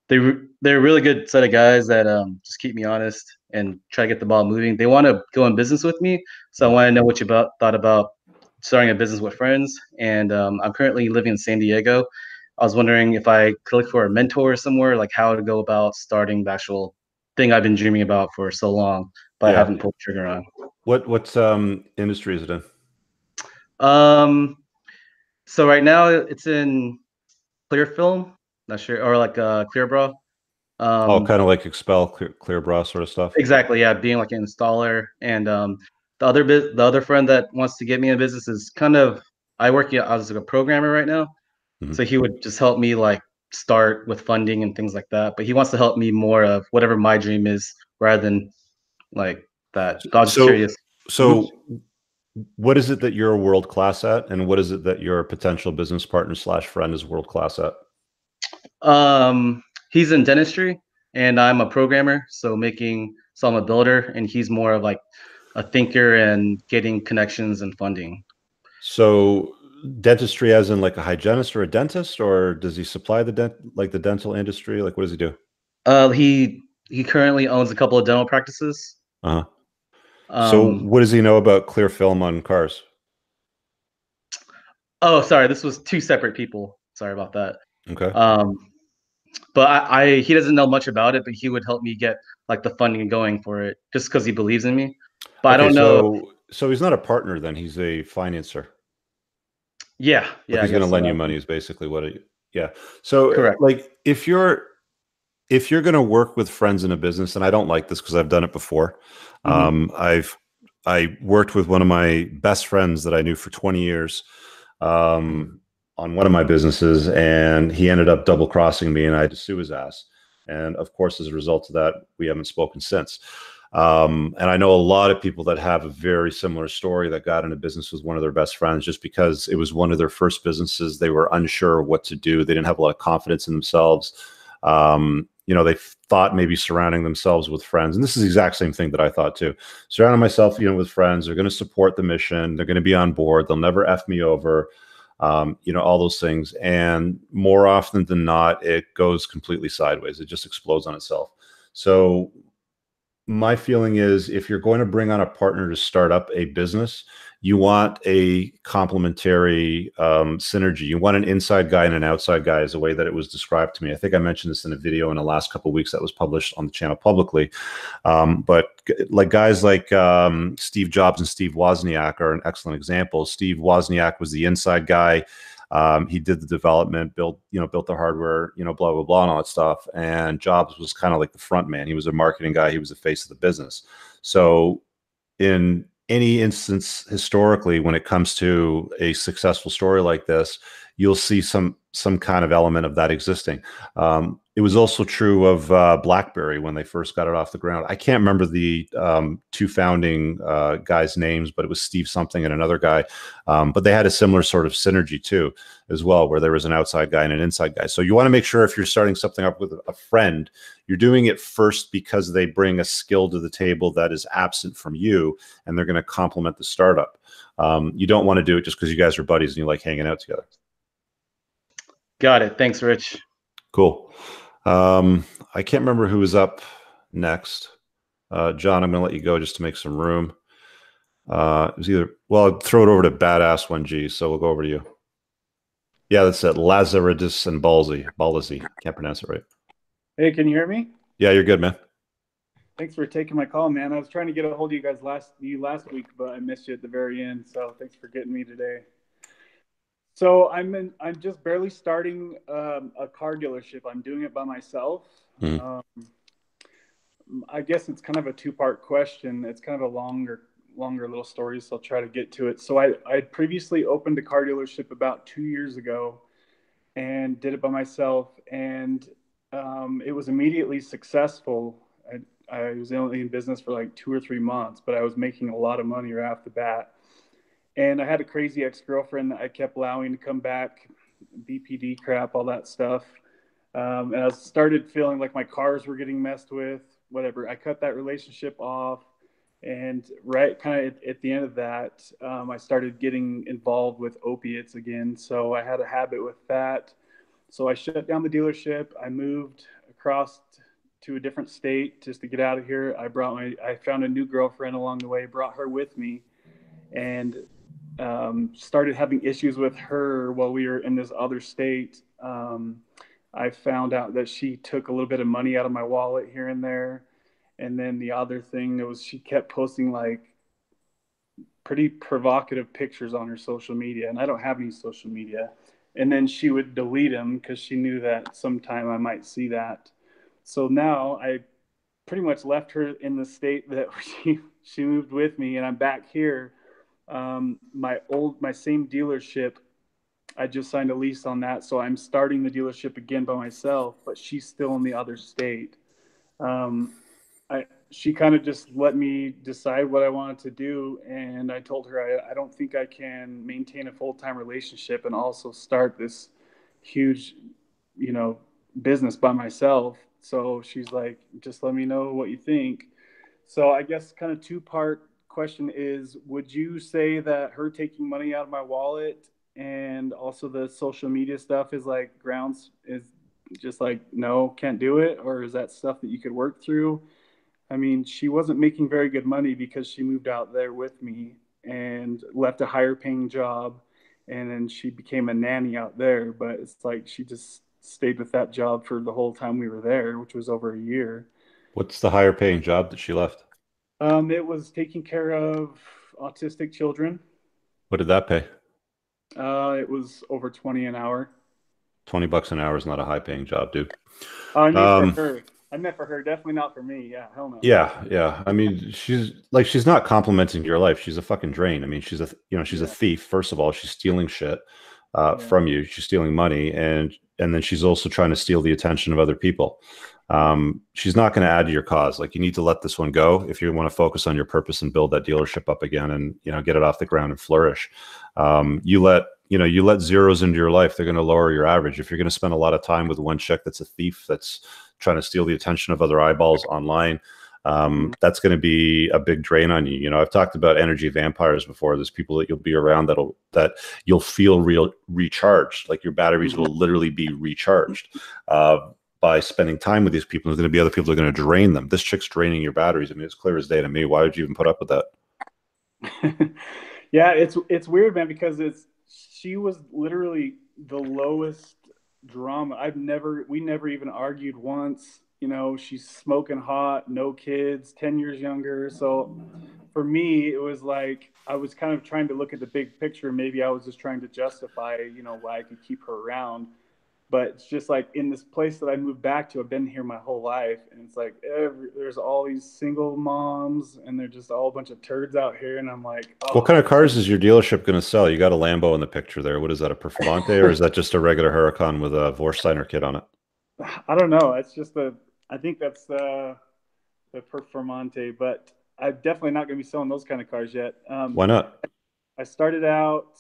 they're a really good set of guys that just keep me honest and try to get the ball moving. They want to go in business with me, so I want to know what you thought about starting a business with friends. And I'm currently living in San Diego. I was wondering if I could look for a mentor somewhere, like how to go about starting the actual thing I've been dreaming about for so long, but I haven't pulled the trigger on. What industry is it in? So right now it's in clear film, not sure, or like clear bra. Oh, kind of like Expel, clear bra sort of stuff. Exactly, yeah, being like an installer. And the other friend that wants to get me in business is kind of, I work as a programmer right now, so he would just help me like start with funding and things like that. But he wants to help me more of whatever my dream is, rather than like that. I was just curious. So what is it that you're world class at, and what is it that your potential business partner / friend is world class at? He's in dentistry, and I'm a programmer. So I'm a builder, and he's more of like a thinker and getting connections and funding. So dentistry as in like a hygienist or a dentist, or does he supply the dental industry? Like, what does he do? He currently owns a couple of dental practices. So what does he know about clear film on cars? Oh, sorry, this was 2 separate people. Sorry about that. Okay. But he doesn't know much about it, but he would help me get like the funding going for it, just because he believes in me. But I don't know. So he's not a partner then, he's a financer. Yeah. Like he's going to lend you money is basically what it, yeah. So correct. Like if you're going to work with friends in a business, and I don't like this because I've done it before. I worked with one of my best friends that I knew for 20 years on one of my businesses, and he ended up double crossing me, and I had to sue his ass. And of course, as a result of that, we haven't spoken since. And I know a lot of people that have a very similar story that got into business with one of their best friends just because it was one of their first businesses. They were unsure what to do. They didn't have a lot of confidence in themselves. You know, they thought maybe surrounding themselves with friends. And this is the exact same thing that I thought too. Surrounding myself, you know, with friends, they're going to support the mission. They're going to be on board. They'll never F me over. You know, all those things. And more often than not, it goes completely sideways. It just explodes on itself. So my feeling is if you're going to bring on a partner to start up a business, you want a complementary synergy. You want an inside guy and an outside guy, is the way that it was described to me. I think I mentioned this in a video in the last couple of weeks that was published on the channel publicly. But like guys like Steve Jobs and Steve Wozniak are an excellent example. Steve Wozniak was the inside guy. He did the development, built the hardware, blah, blah, blah, and all that stuff. And Jobs was kind of like the front man. He was a marketing guy. He was the face of the business. So in any instance, historically, when it comes to a successful story like this, you'll see some kind of element of that existing. It was also true of BlackBerry when they first got it off the ground. I can't remember the two founding guys' names, but it was Steve something and another guy. But they had a similar sort of synergy too, as well, where there was an outside guy and an inside guy. So you want to make sure if you're starting something up with a friend, you're doing it first because they bring a skill to the table that is absent from you, and they're going to complement the startup. You don't want to do it just because you guys are buddies and you like hanging out together. Got it. Thanks, Rich. Cool. I can't remember who was up next. John, I'm going to let you go just to make some room. It was either, well, I'll throw it over to Badass 1G, so we'll go over to you. Yeah, that's it. Lazaridis and Balzi. Can't pronounce it right. Hey, can you hear me? Yeah, you're good, man. Thanks for taking my call, man. I was trying to get a hold of you guys last week, but I missed you at the very end. So thanks for getting me today. So I'm just barely starting a car dealership. I'm doing it by myself. I guess it's kind of a two-part question. It's kind of a longer little story, so I'll try to get to it. So I previously opened a car dealership about 2 years ago and did it by myself, and it was immediately successful. I was only in business for like 2 or 3 months, but I was making a lot of money right off the bat. And I had a crazy ex-girlfriend that I kept allowing to come back, BPD crap, all that stuff. And I started feeling like my cars were getting messed with, whatever. I cut that relationship off. And right kind of at the end of that, I started getting involved with opiates again. So I had a habit with that. So I shut down the dealership. I moved across to a different state just to get out of here. I found a new girlfriend along the way, brought her with me, and started having issues with her while we were in this other state. I found out that she took a little bit of money out of my wallet here and there. And then the other thing was she kept posting like pretty provocative pictures on her social media. And I don't have any social media. And then she would delete them because she knew that sometime I might see that. So now I pretty much left her in the state that she moved with me, and I'm back here. My same dealership, I just signed a lease on that, so I'm starting the dealership again by myself, but she's still in the other state. She kind of just let me decide what I wanted to do, and I told her I don't think I can maintain a full-time relationship and also start this huge, business by myself. So she's like, just let me know what you think. So I guess kind of two-part question is, would you say that her taking money out of my wallet and also the social media stuff is like grounds, is just like, no, can't do it? Or is that stuff that you could work through? I mean, she wasn't making very good money because she moved out there with me and left a higher paying job. And then she became a nanny out there. But it's like she just stayed with that job for the whole time we were there, which was over a year. What's the higher paying job that she left? It was taking care of autistic children. What did that pay? It was over 20 an hour. $20 an hour is not a high paying job, dude. I meant for her. I meant for her, definitely not for me. Yeah, hell no. Yeah. I mean, she's not complimenting your life. She's a fucking drain. I mean, she's a thief. First of all, she's stealing shit from you. She's stealing money, and then she's also trying to steal the attention of other people. She's not going to add to your cause. Like, you need to let this one go if you want to focus on your purpose and build that dealership up again, and get it off the ground and flourish. You let zeros into your life, they're going to lower your average. If you're going to spend a lot of time with one chick that's a thief, that's trying to steal the attention of other eyeballs online, that's going to be a big drain on you. I've talked about energy vampires before. There's people that you'll be around that you'll feel recharged, like your batteries will literally be recharged by spending time with these people. There's going to be other people that are going to drain them. This chick's draining your batteries. I mean, it's clear as day to me. Why would you even put up with that? Yeah, it's weird, man, because she was literally the lowest drama. We never even argued once. She's smoking hot, no kids, 10 years younger. So for me, it was like I was kind of trying to look at the big picture. Maybe I was just trying to justify, why I could keep her around. But it's just like in this place that I moved back to, I've been here my whole life. And it's like there's all these single moms and they're just all a bunch of turds out here. And I'm like, oh. What kind of cars is your dealership going to sell? You got a Lambo in the picture there. What is that, a Performante, or is that just a regular Huracan with a Vorsteiner kit on it? I don't know. It's just I think that's the Performante, but I'm definitely not going to be selling those kind of cars yet. Why not? I started out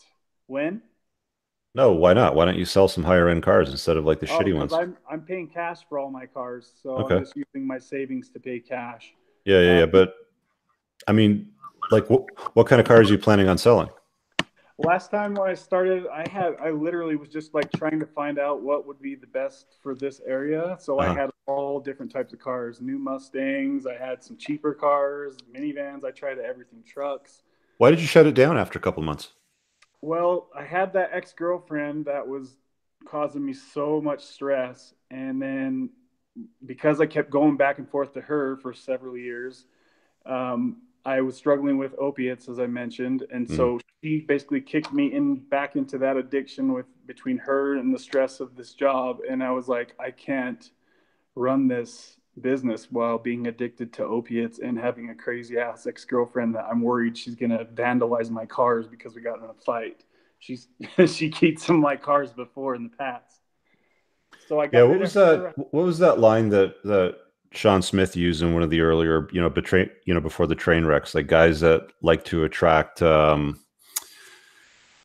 when? No, why not? Why don't you sell some higher end cars instead of like the shitty ones? I'm paying cash for all my cars, so Okay. I'm just using my savings to pay cash. Yeah. But I mean, like, what kind of cars are you planning on selling? Last time when I started, I literally was just like trying to find out what would be the best for this area. So I had all different types of cars, new Mustangs. I had some cheaper cars, minivans. I tried everything, trucks. Why did you shut it down after a couple of months? Well, I had that ex-girlfriend that was causing me so much stress. And then because I kept going back and forth to her for several years, I was struggling with opiates, as I mentioned. And so she basically kicked me back into that addiction between her and the stress of this job. And I was like, I can't run this business while being addicted to opiates and having a crazy ass ex-girlfriend that I'm worried she's going to vandalize my cars because we got in a fight. She keeps some of my cars before in the past. So I got what was that line that Sean Smith used in one of the earlier, before the train wrecks, like guys that like to attract,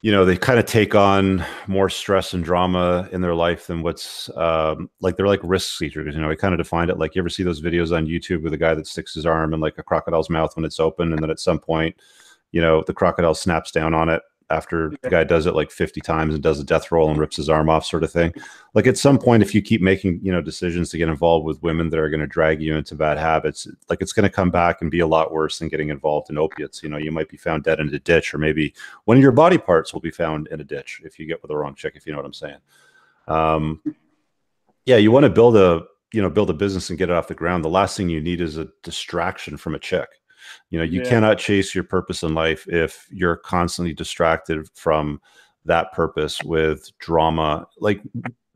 they kind of take on more stress and drama in their life than what's like they're like risk seekers. He kind of defined it like, you ever see those videos on YouTube with a guy that sticks his arm in like a crocodile's mouth when it's open, and then at some point, the crocodile snaps down on it after the guy does it like 50 times and does a death roll and rips his arm off, sort of thing. Like at some point, if you keep making, decisions to get involved with women that are going to drag you into bad habits, like it's going to come back and be a lot worse than getting involved in opiates. You might be found dead in a ditch, or maybe one of your body parts will be found in a ditch if you get with the wrong chick, if you know what I'm saying. You want to build a business and get it off the ground. The last thing you need is a distraction from a chick. You cannot chase your purpose in life if you're constantly distracted from that purpose with drama. Like,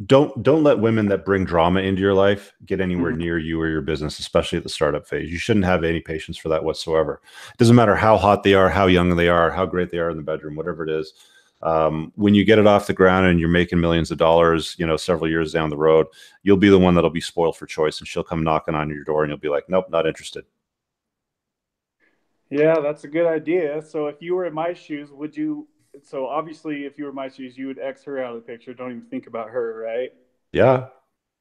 don't let women that bring drama into your life get anywhere near you or your business, especially at the startup phase. You shouldn't have any patience for that whatsoever. It doesn't matter how hot they are, how young they are, how great they are in the bedroom, whatever it is. When you get it off the ground and you're making millions of dollars, several years down the road, you'll be the one that'll be spoiled for choice, and she'll come knocking on your door and you'll be like, nope, not interested. Yeah, that's a good idea. So if you were in my shoes, obviously if you were in my shoes, you would X her out of the picture. Don't even think about her, right? Yeah.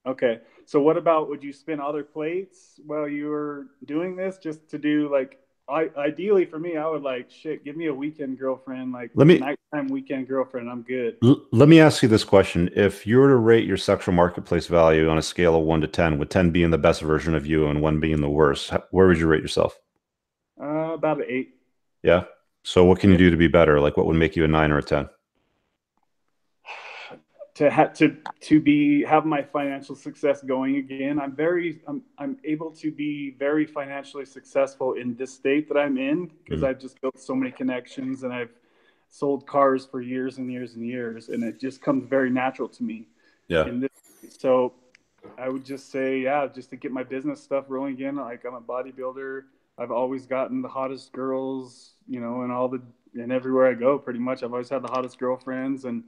Okay. So what about, would you spin other plates while you were doing this, just to do like, ideally for me, I would like, shit, give me a weekend girlfriend, like nighttime weekend girlfriend. I'm good. Let me ask you this question. If you were to rate your sexual marketplace value on a scale of 1 to 10, with 10 being the best version of you and 1 being the worst, where would you rate yourself? About an 8. Yeah. So what can you do to be better? Like, what would make you a 9 or a 10? To have my financial success going again. I'm able to be very financially successful in this state that I'm in, because I've just built so many connections and I've sold cars for years and years and years, and it just comes very natural to me. Yeah. So I would just say, just to get my business stuff rolling again. Like, I'm a bodybuilder. I've always gotten the hottest girls, and everywhere I go, pretty much, I've always had the hottest girlfriends, and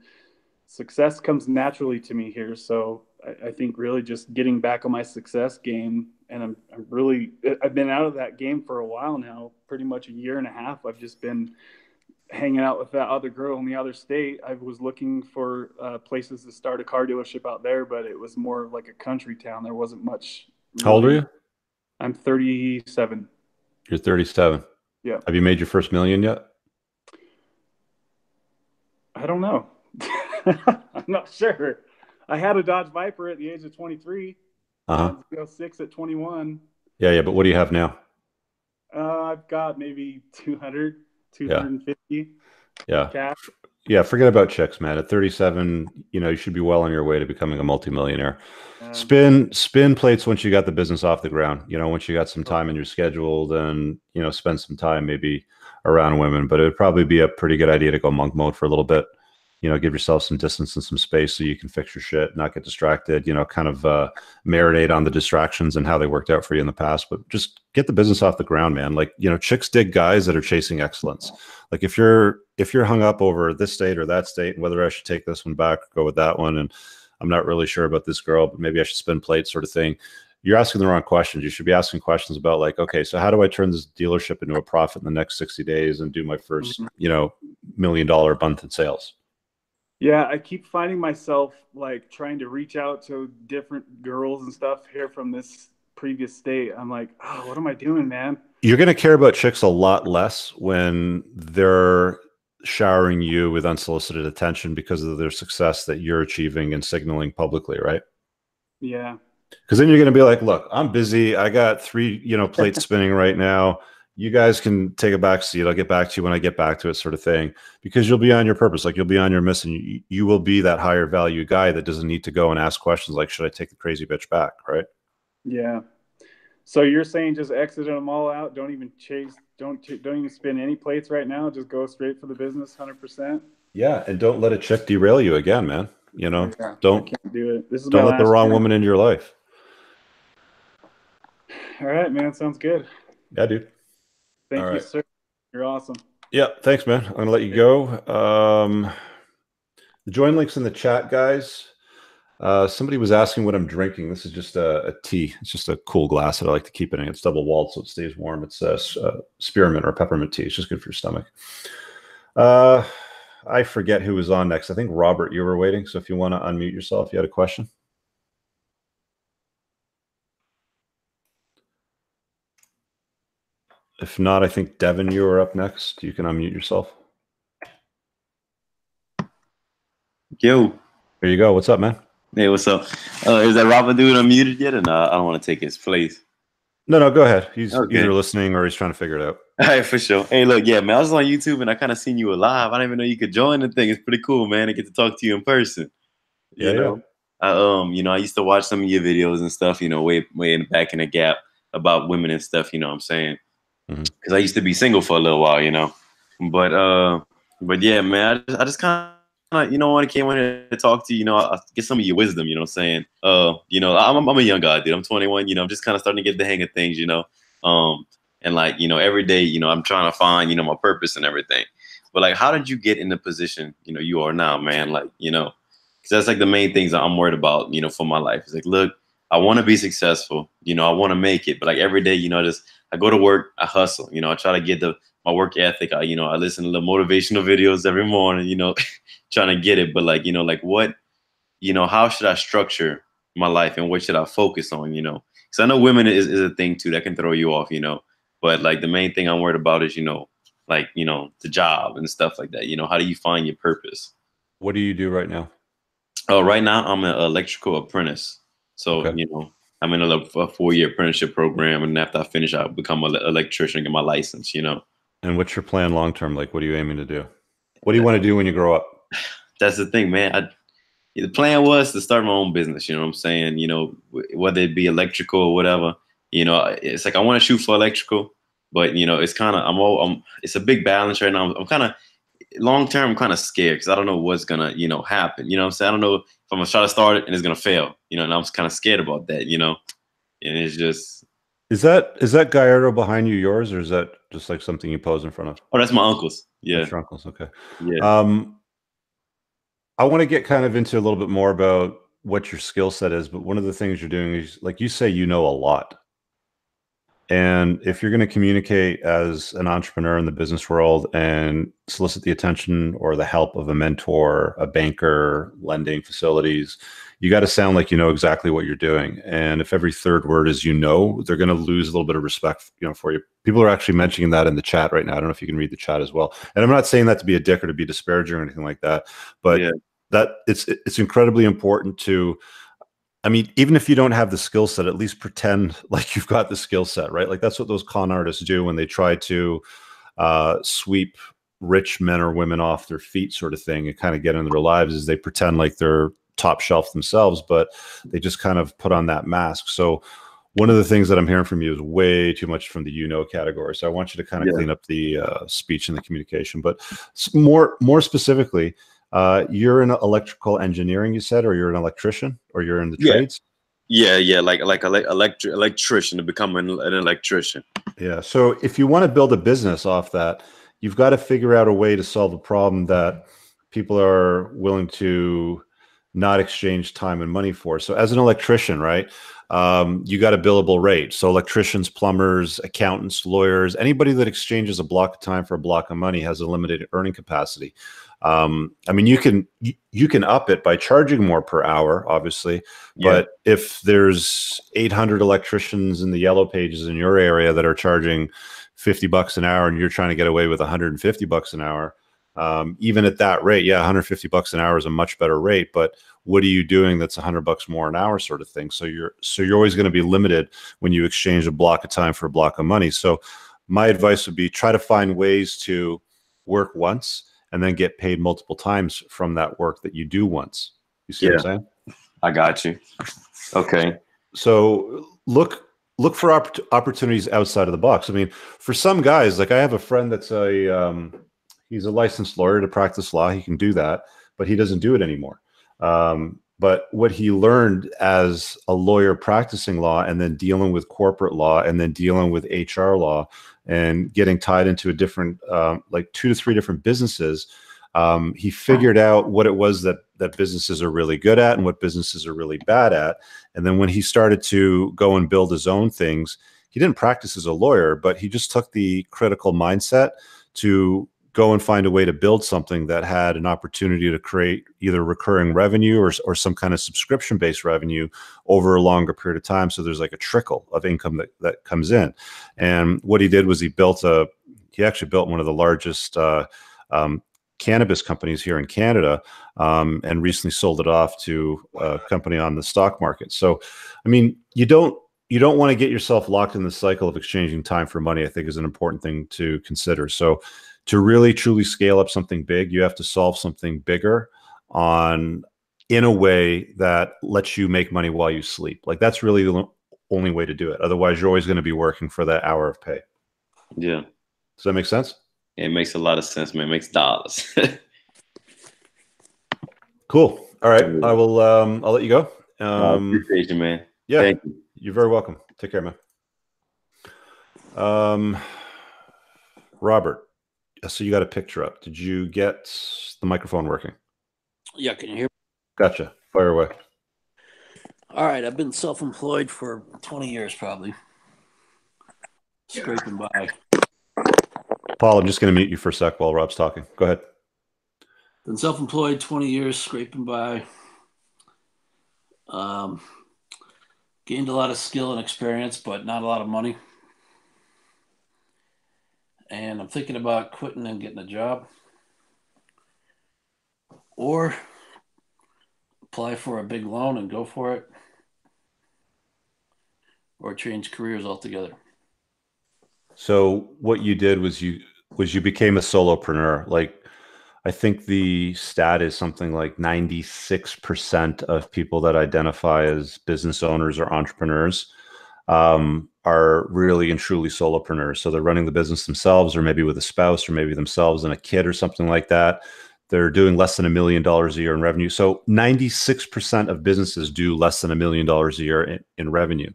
success comes naturally to me here. So I think really just getting back on my success game, and I've been out of that game for a while now, pretty much a year and a half. I've just been hanging out with that other girl in the other state. I was looking for places to start a car dealership out there, but it was more like a country town. There wasn't much. How old are you? I'm 37. You're 37. Yeah. Have you made your first million yet? I don't know. I'm not sure. I had a Dodge Viper at the age of 23. 06 at 21. Yeah. But what do you have now? I've got maybe 200, 250. Yeah. Cash. Yeah. Forget about chicks, man. At 37, you should be well on your way to becoming a multimillionaire. Spin plates once you got the business off the ground. Once you got some time in your schedule, then, spend some time maybe around women. But it would probably be a pretty good idea to go monk mode for a little bit. you know, give yourself some distance and some space so you can fix your shit, not get distracted, you know, kind of marinate on the distractions and how they worked out for you in the past, but just get the business off the ground, man. Like, you know, chicks dig guys that are chasing excellence. Like if you're hung up over this state or that state and whether I should take this one back or go with that one, and I'm not really sure about this girl, but maybe I should spin plates sort of thing. You're asking the wrong questions. You should be asking questions about like, okay, so how do I turn this dealership into a profit in the next 60 days and do my first, you know, $1 million month in sales? Yeah, I keep finding myself like trying to reach out to different girls and stuff here from this previous state. I'm like, oh, what am I doing, man? You're going to care about chicks a lot less when they're showering you with unsolicited attention because of their success that you're achieving and signaling publicly, right? Yeah. Because then you're going to be like, look, I'm busy. I got 3, you know, plates spinning right now. You guys can take a back seat. I'll get back to you when I get back to it, sort of thing, because you'll be on your purpose. Like you'll be on your mission. You will be that higher value guy that doesn't need to go and ask questions like, should I take the crazy bitch back? Right. Yeah. So you're saying just exit them all out. Don't even chase. Don't even spin any plates right now. Just go straight for the business 100%. Yeah. And don't let a chick derail you again, man. You know, yeah, don't I can't do it. This is don't my let the last wrong year. woman into your life. All right, man. Sounds good. Yeah, dude. Thank you, sir. You're awesome. Yeah. Thanks, man. I'm going to let you go. The join link's in the chat, guys. Somebody was asking what I'm drinking. This is just a tea. It's just a cool glass that I like to keep it in. It's double walled, so it stays warm. It's spearmint or peppermint tea. It's just good for your stomach. I forget who was on next. I think Robert, you were waiting. So if you want to unmute yourself, you had a question. If not, I think Devin, you were up next. You can unmute yourself. Yo. There you go. What's up, man? Hey, what's up? Is that Robert dude unmuted yet? And I don't want to take his place. No, go ahead. He's okay. Either listening or he's trying to figure it out. All right, for sure. Hey, look, yeah, man, I was on YouTube and I kind of seen you live. I didn't even know you could join the thing. It's pretty cool, man. I get to talk to you in person. You know? You know, I used to watch some of your videos and stuff, you know, way in the back in the gap about women and stuff, you know what I'm saying? Because I used to be single for a little while, you know. But yeah, man, I just kind of, you know, when I came in here to talk to you, you know, I get some of your wisdom, you know what I'm saying? You know, I'm a young guy, dude. I'm 21, you know, I'm just kind of starting to get the hang of things, you know. And like, you know, every day, you know, I'm trying to find, you know, my purpose and everything. But like, how did you get in the position, you know, you are now, man? Like, you know, because that's like the main things that I'm worried about, you know, for my life. It's like, look, I want to be successful, you know, I want to make it. But like every day, you know, I go to work, I hustle, you know, I try to get my work ethic. You know, I listen to the motivational videos every morning, you know, trying to get it. But like, you know, like what, you know, how should I structure my life and what should I focus on, you know? Because I know women is a thing too that can throw you off, you know. But like the main thing I'm worried about is, you know, like, you know, the job and stuff like that. You know, how do you find your purpose? What do you do right now? Right now, I'm an electrical apprentice. So, okay. You know, I'm in a 4-year apprenticeship program. And after I finish, I'll become an electrician and get my license, you know. And what's your plan long term? Like, what are you aiming to do? What do you want to do when you grow up? That's the thing, man. The plan was to start my own business. You know what I'm saying? You know, whether it be electrical or whatever, you know, it's like I want to shoot for electrical. But, you know, it's kind of it's a big balance right now. I'm kind of long term, I'm kind of scared because I don't know what's going to, you know, happen. You know what I'm saying? I don't know if I'm going to try to start it and it's going to fail, you know, and I'm kind of scared about that, you know, and it's just. Is that Gallardo behind you yours, or is that just like something you pose in front of? Oh, that's my uncle's. Yeah. That's your uncle's. Okay. Yeah. I want to get kind of into a little bit more about what your skill set is, but one of the things you're doing is, like you say, you know a lot. And if you're going to communicate as an entrepreneur in the business world and solicit the attention or the help of a mentor, a banker, lending facilities, you got to sound like you know exactly what you're doing. And if every third word is, you know, they're going to lose a little bit of respect, you know, for you. People are actually mentioning that in the chat right now. I don't know if you can read the chat as well. And I'm not saying that to be a dick or to be disparaging or anything like that, but yeah, that it's incredibly important to, I mean, even if you don't have the skill set, at least pretend like you've got the skill set, right? Like that's what those con artists do when they try to sweep rich men or women off their feet, sort of thing, and kind of get into their lives, is they pretend like they're top shelf themselves, but they just kind of put on that mask. So one of the things that I'm hearing from you is way too much from the you know category. So I want you to kind of clean up the speech and the communication. But more specifically, You're in electrical engineering, you said, or you're an electrician, or you're in the Yeah. trades? Yeah, like electrician, to become an electrician. Yeah. So if you want to build a business off that, you've got to figure out a way to solve a problem that people are willing to not exchange time and money for. So as an electrician, right, you got a billable rate. So electricians, plumbers, accountants, lawyers, anybody that exchanges a block of time for a block of money has a limited earning capacity. I mean, you can up it by charging more per hour, obviously. Yeah. But if there's 800 electricians in the yellow pages in your area that are charging $50 an hour, and you're trying to get away with $150 an hour, even at that rate, yeah, $150 an hour is a much better rate. But what are you doing that's $100 more an hour, sort of thing? So you're always going to be limited when you exchange a block of time for a block of money. So my advice would be try to find ways to work once and then get paid multiple times from that work that you do once. You see what I'm saying? I got you. Okay. So look for opportunities outside of the box. I mean, for some guys, like I have a friend that's he's a licensed lawyer to practice law. He can do that, but he doesn't do it anymore. But what he learned as a lawyer practicing law and then dealing with corporate law and then dealing with HR law and getting tied into a different, like 2 to 3 different businesses, he figured out what it was that businesses are really good at and what businesses are really bad at. And then when he started to go and build his own things, he didn't practice as a lawyer, but he just took the critical mindset to go and find a way to build something that had an opportunity to create either recurring revenue or some kind of subscription-based revenue over a longer period of time. So there's like a trickle of income that comes in. And what he did was he actually built one of the largest cannabis companies here in Canada, and recently sold it off to a company on the stock market. So, I mean, you don't want to get yourself locked in the cycle of exchanging time for money, I think is an important thing to consider. So to really truly scale up something big, you have to solve something bigger in a way that lets you make money while you sleep. Like that's really the only way to do it. Otherwise, you're always going to be working for that hour of pay. Yeah. Does that make sense? It makes a lot of sense, man. It makes dollars. Cool. All right. I'll let you go. Appreciate you, man. Yeah. Thank you. You're very welcome. Take care, man. Robert. So you got a picture up. Did you get the microphone working? Yeah, can you hear me? Gotcha. Fire away. All right, I've been self-employed for 20 years probably. Scraping by. Paul, I'm just going to mute you for a sec while Rob's talking. Go ahead. Been self-employed 20 years, scraping by. Gained a lot of skill and experience, but not a lot of money. And I'm thinking about quitting and getting a job. Or apply for a big loan and go for it. Or change careers altogether. So what you did was you became a solopreneur. Like I think the stat is something like 96% of people that identify as business owners or entrepreneurs are really and truly solopreneurs. So they're running the business themselves, or maybe with a spouse, or maybe themselves and a kid or something like that. They're doing less than $1 million a year in revenue. So 96% of businesses do less than $1 million a year in revenue.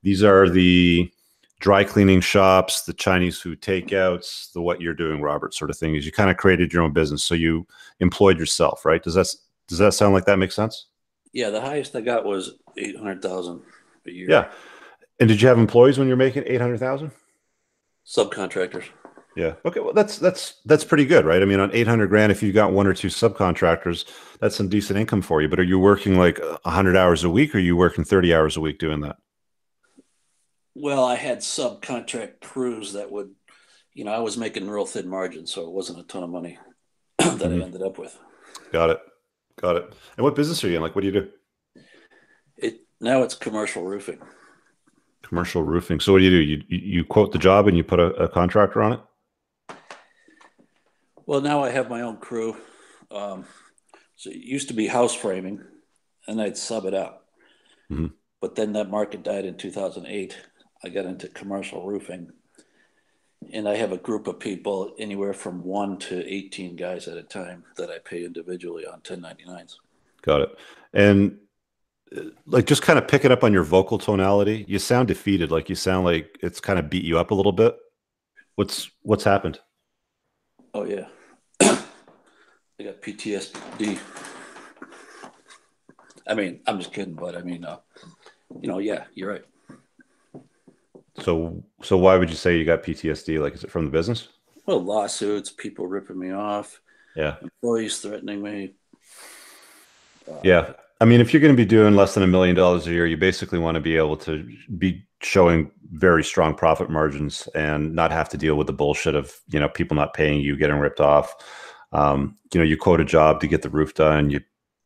These are the dry cleaning shops, the Chinese food takeouts, the what you're doing, Robert, sort of thing. Is you kind of created your own business. So you employed yourself, right? Does that sound like that makes sense? Yeah, the highest I got was $800,000 a year. Yeah. And did you have employees when you're making $800,000? Subcontractors. Yeah. Okay. Well, that's pretty good, right? I mean, on 800 grand, if you've got 1 or 2 subcontractors, that's some decent income for you. But are you working like 100 hours a week, or are you working 30 hours a week doing that? Well, I had subcontract crews that would, I was making real thin margins, so it wasn't a ton of money that I ended up with. Got it. And what business are you in? Like, what do you do? Now it's commercial roofing. Commercial roofing. So what do? You quote the job and you put a contractor on it? Well, now I have my own crew. So it used to be house framing, and I'd sub it out. Mm-hmm. But then that market died in 2008. I got into commercial roofing, And I have a group of people, anywhere from 1 to 18 guys at a time, that I pay individually on 1099s. Got it. And like, just kind of picking up on your vocal tonality, you sound defeated. Like, you sound like it's kind of beat you up a little bit. What's happened? Oh yeah, I got PTSD. I mean, I'm just kidding, but I mean, yeah, you're right. So why would you say you got PTSD? Like, is it from the business? Well, lawsuits, people ripping me off, Yeah, employees threatening me. Yeah. I mean, if you're going to be doing less than $1 million a year, you basically want to be able to be showing very strong profit margins and not have to deal with the bullshit of, people not paying you, getting ripped off. You quote a job to get the roof done, you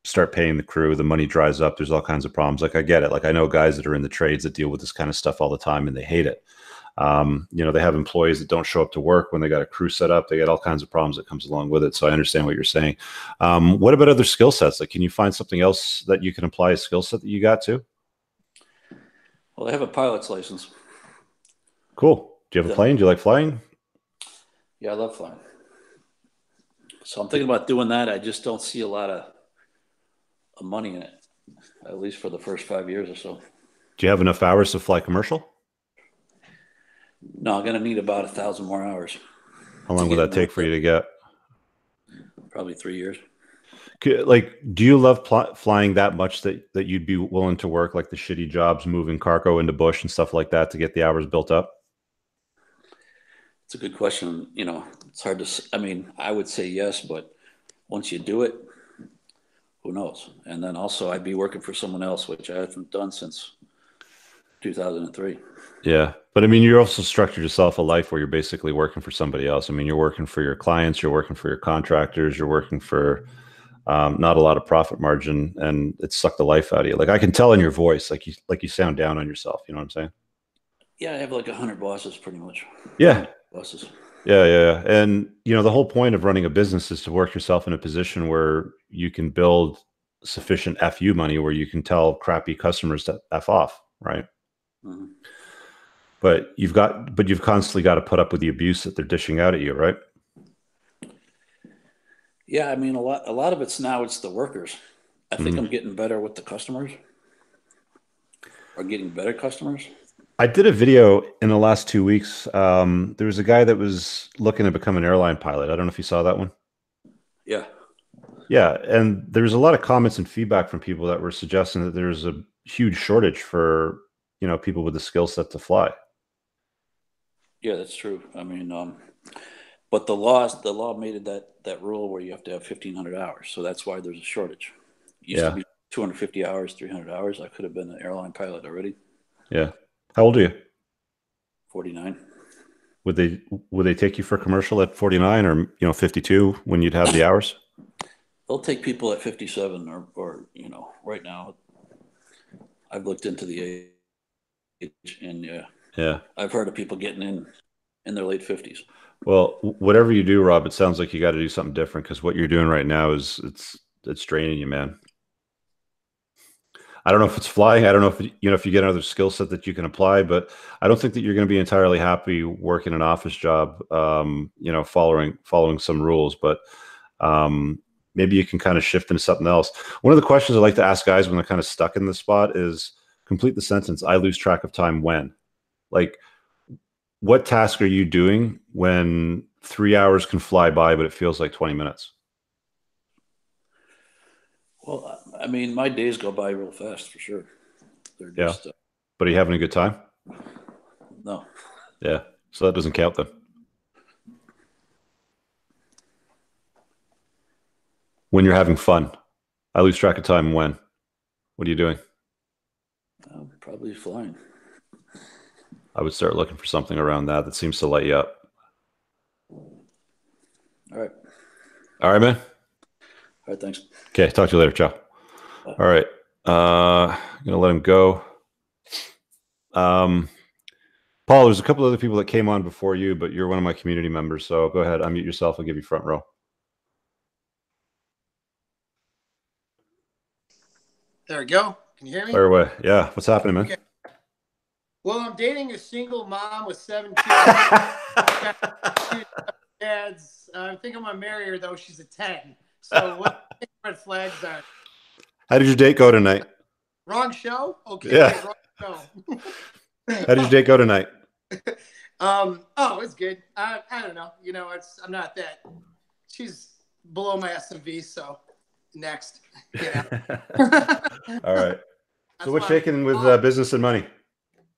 start paying the crew, the money dries up. There's all kinds of problems. Like, I get it. Like, I know guys that are in the trades that deal with this kind of stuff all the time and they hate it. They have employees that don't show up to work when they got a crew set up. They get all kinds of problems that comes along with it. So I understand what you're saying. What about other skill sets? Like, can you find something else that you can apply a skill set that you got to? Well, I have a pilot's license. Cool. Do you have a plane? Do you like flying? Yeah, I love flying. So I'm thinking about doing that. I just don't see a lot of money in it, at least for the first 5 years or so. Do you have enough hours to fly commercial? No, I'm going to need about 1,000 more hours. How long will that take for you to get? Probably 3 years. Like, do you love flying that much that you'd be willing to work like the shitty jobs, moving cargo into bush and stuff like that to get the hours built up? It's a good question. It's hard to, I mean, I would say yes, but once you do it, who knows? And then also I'd be working for someone else, which I haven't done since 2003. Yeah. But I mean, you also structured yourself a life where you're basically working for somebody else. I mean, you're working for your clients, you're working for your contractors, you're working for not a lot of profit margin, and it sucked the life out of you. Like, I can tell in your voice, like you sound down on yourself. You know what I'm saying? Yeah, I have like 100 bosses pretty much. Yeah. Bosses. Yeah. And, the whole point of running a business is to work yourself in a position where you can build sufficient FU money where you can tell crappy customers to F off, right? Mm-hmm. But you've constantly got to put up with the abuse that they're dishing out at you, right? Yeah, I mean, a lot of it's the workers. I think I'm getting better with the customers, or getting better customers. I did a video in the last 2 weeks. There was a guy that was looking to become an airline pilot. I don't know if you saw that one. Yeah. Yeah, and there's a lot of comments and feedback from people that were suggesting that there's a huge shortage for, people with the skill set to fly. Yeah, that's true. I mean, but the law made it that rule where you have to have 1,500 hours. So that's why there's a shortage. It used to be 250 hours, 300 hours. I could have been an airline pilot already. Yeah. How old are you? 49. Would they take you for commercial at 49 or 52 when you'd have the hours? They'll take people at 57 or right now. I've looked into the age, and yeah, I've heard of people getting in their late 50s. Well, whatever you do, Rob, it sounds like you got to do something different, because what you're doing right now is it's draining you, man. I don't know if it's flying. I don't know if if you get another skill set that you can apply, but I don't think that you're going to be entirely happy working an office job. Following some rules, but maybe you can kind of shift into something else. One of the questions I like to ask guys when they're kind of stuck in this spot is, complete the sentence, I lose track of time when. Like, what task are you doing when 3 hours can fly by, but it feels like 20 minutes? Well, I mean, my days go by real fast for sure. They're just, but are you having a good time? No. Yeah. So that doesn't count then. When you're having fun, I lose track of time when. What are you doing? Probably flying. I would start looking for something around that seems to light you up. All right. All right, man. All right, thanks. Okay, talk to you later. Ciao. Bye. All right. I'm going to let him go. Paul, there's a couple other people that came on before you, but you're one of my community members, so go ahead, unmute yourself. I'll give you front row. There we go. Can you hear me? Fire away. Yeah. What's happening, man? Okay. Well, I'm dating a single mom with 7 kids. Dads. I think I'm gonna marry her though. She's a 10. So what red flags are? How did your date go tonight? Wrong show. Okay, Yeah. wrong show. How did your date go tonight? Oh, it's good. I don't know. You know, I'm not that. She's below my SMV, so next. Yeah. All right. So what's shaking with business and money?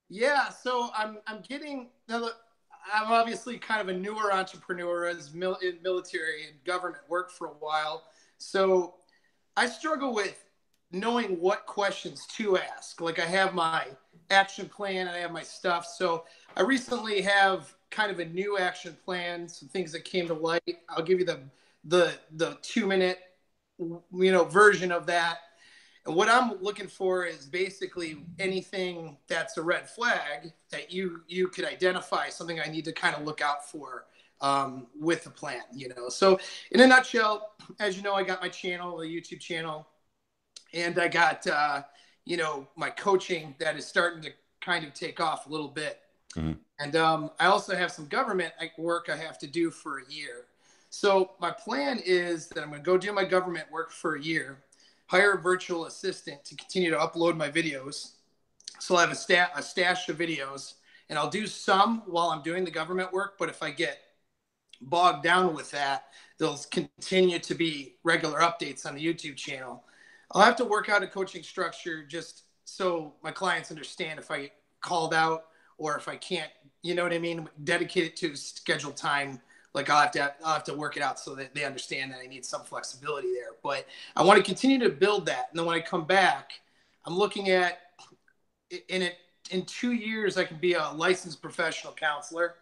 Yeah, so I'm getting. I'm obviously kind of a newer entrepreneur as in military and government work for a while. So I struggle with knowing what questions to ask. Like I have my action plan and I have my stuff. So I recently have kind of a new action plan, some things that came to light. I'll give you the 2-minute, version of that. And what I'm looking for is basically anything that's a red flag that you could identify, something I need to kind of look out for with the plan, So in a nutshell, as you know, I got my channel, the YouTube channel, and I got, my coaching that is starting to kind of take off a little bit. Mm-hmm. And I also have some government work I have to do for a year. So my plan is that I'm going to go do my government work for a year, hire a virtual assistant to continue to upload my videos. So I'll have a stash of videos, and I'll do some while I'm doing the government work. But if I get bogged down with that, there'll continue to be regular updates on the YouTube channel. I'll have to work out a coaching structure just so my clients understand if I get called out or if I can't, dedicate it to scheduled time. Like I'll have to work it out so that they understand that I need some flexibility there. But I want to continue to build that. And then when I come back, I'm looking at in 2 years, I can be a licensed professional counselor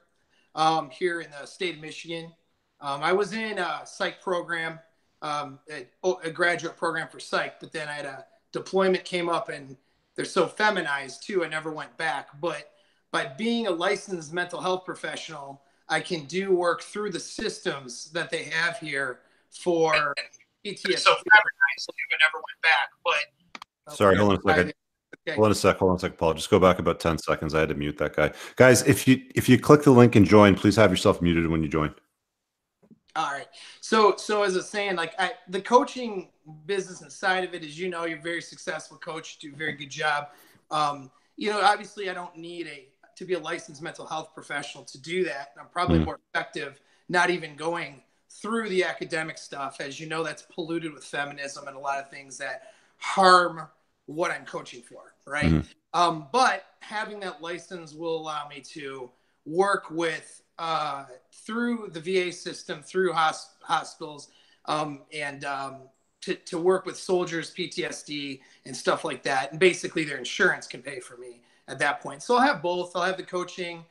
here in the state of Michigan. I was in a psych program, a graduate program for psych, but then I had a deployment came up and they're so feminized too. I never went back. But by being a licensed mental health professional, I can do work through the systems that they have here for PTSD. So I never went back, but sorry, hold on a second. Okay. Hold on a sec, Paul. Just go back about 10 seconds. I had to mute that guy. Guys, if you click the link and join, please have yourself muted when you join. All right. So as I was saying, the coaching business inside of it, as you're a very successful coach, do a very good job. Obviously I don't need to be a licensed mental health professional to do that. I'm probably more effective not even going through the academic stuff. As you know, that's polluted with feminism and a lot of things that harm what I'm coaching for, right? Mm-hmm. But having that license will allow me to work with through the VA system, through hospitals, and to work with soldiers, PTSD, and stuff like that. And basically their insurance can pay for me at that point. So I'll have both. I'll have the coaching,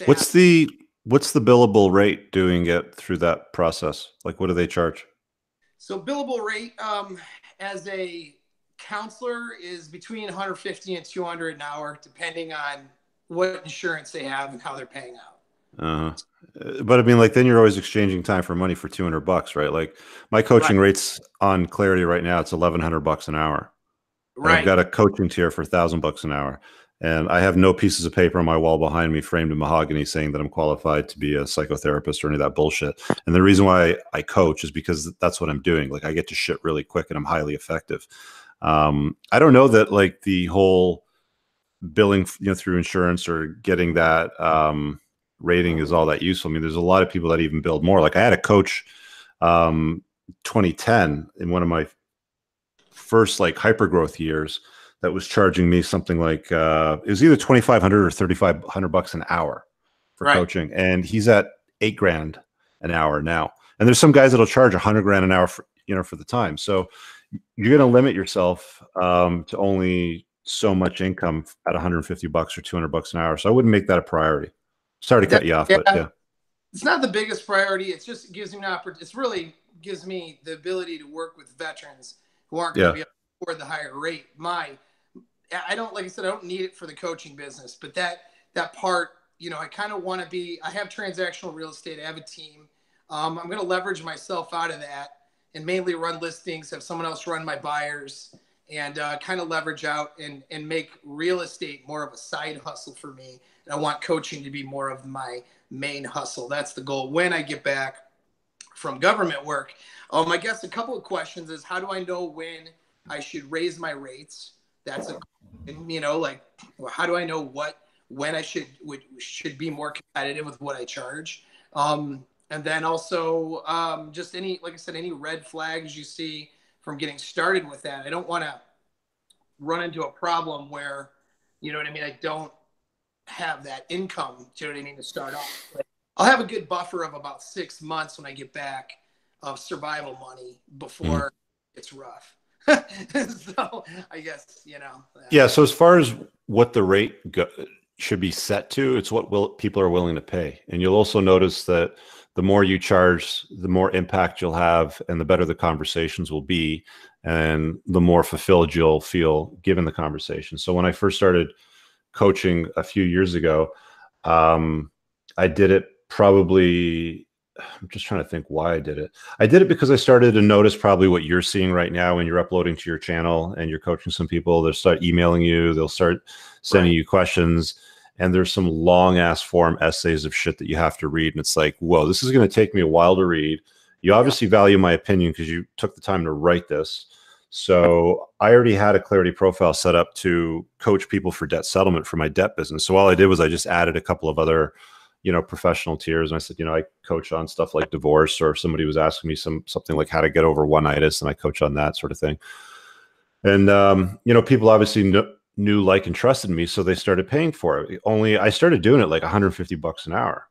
what's the billable rate doing it through that process? Like, what do they charge? So billable rate as a counselor is between 150 and 200 an hour, depending on what insurance they have and how they're paying out. But I mean, then you're always exchanging time for money for $200, right? Like my coaching rates on Clarity right now, it's $1,100 an hour. Right. I've got a coaching tier for $1,000 an hour, and I have no pieces of paper on my wall behind me framed in mahogany saying that I'm qualified to be a psychotherapist or any of that bullshit. And the reason why I coach is because that's what I'm doing. Like I get to shit really quick and I'm highly effective. I don't know that the whole billing, through insurance or getting that rating is all that useful. I mean, there's a lot of people that even build more. Like I had a coach 2010 in one of my first hyper growth years that was charging me something like it was either $2,500 or $3,500 an hour for coaching, and he's at $8,000 an hour now. And there's some guys that'll charge $100,000 an hour for for the time. So you're going to limit yourself to only so much income at $150 or $200 an hour. So I wouldn't make that a priority. Sorry to cut you off, but yeah, it's not the biggest priority. It's just gives me an opportunity. It's really gives me the ability to work with veterans who aren't going to be able to afford the higher rate. I don't, like I said, I don't need it for the coaching business, but that part, I kind of want to be, I have transactional real estate. I have a team. I'm going to leverage myself out of that and mainly run listings, have someone else run my buyers, and kind of leverage out and make real estate more of a side hustle for me. And I want coaching to be more of my main hustle. That's the goal when I get back from government work. I guess a couple of questions is, how do I know when I should raise my rates? That's a, like, how do I know when I should be more competitive with what I charge? And then also just any, like I said, any red flags you see from getting started with that. I don't want to run into a problem where, you know what I mean, I don't have that income, do you know what I mean, to start off. Like, I'll have a good buffer of about 6 months when I get back of survival money before it's rough. So I guess, Yeah. So as far as what the rate should be set to, it's what people are willing to pay. And you'll also notice that the more you charge, the more impact you'll have, and the better the conversations will be, and the more fulfilled you'll feel given the conversation. So when I first started coaching a few years ago, I did it probably, I'm just trying to think why I did it. I did it because I started to notice probably what you're seeing right now when you're uploading to your channel and you're coaching some people. They'll start emailing you, they'll start sending you questions, and there's some long ass form essays of shit that you have to read. And it's like, whoa, this is going to take me a while to read. You obviously value my opinion because you took the time to write this. So I already had a Clarity profile set up to coach people for debt settlement for my debt business. So all I did was I just added a couple of other, professional tiers. And I said, I coach on stuff like divorce, or if somebody was asking me something like how to get over one-itis, and I coach on that sort of thing. And, people obviously knew, like, and trusted me. So they started paying for it. Only I started doing it like $150 an hour.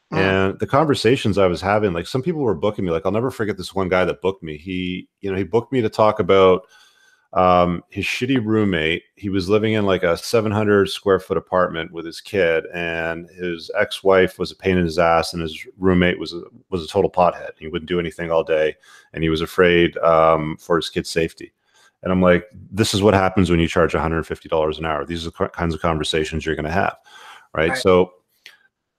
And the conversations I was having, like, some people were booking me. Like, I'll never forget this one guy that booked me. He booked me to talk about his shitty roommate. He was living in like a 700 square foot apartment with his kid, and his ex-wife was a pain in his ass, and his roommate was a total pothead. He wouldn't do anything all day, and he was afraid for his kid's safety. And I'm like, this is what happens when you charge $150 an hour. These are the kinds of conversations you're going to have, right? So,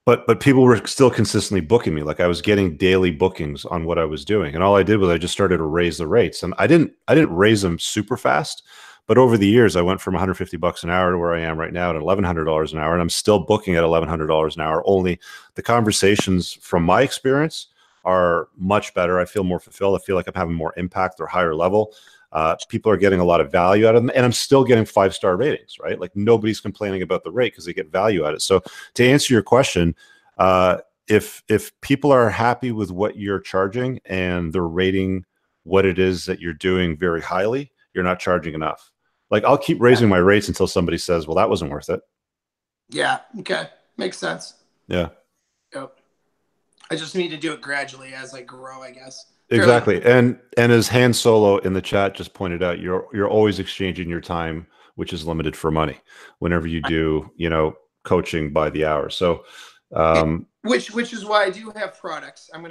but people were still consistently booking me. Like, I was getting daily bookings on what I was doing. And all I did was I just started to raise the rates. And I didn't raise them super fast, but over the years I went from $150 an hour to where I am right now at $1,100 an hour. And I'm still booking at $1,100 an hour. Only the conversations from my experience are much better. I feel more fulfilled. I feel like I'm having more impact or higher level. People are getting a lot of value out of them, and I'm still getting 5-star ratings, right? Like, nobody's complaining about the rate because they get value out of it. So to answer your question, if people are happy with what you're charging and they're rating what it is that you're doing very highly, you're not charging enough. Like, I'll keep raising my rates until somebody says, well, that wasn't worth it. Yeah. Okay. Makes sense. Yeah. Yep. I just need to do it gradually as I grow, I guess. Exactly. And as Han Solo in the chat just pointed out, you're always exchanging your time, which is limited, for money whenever you do, coaching by the hour. So which is why I do have products. I'm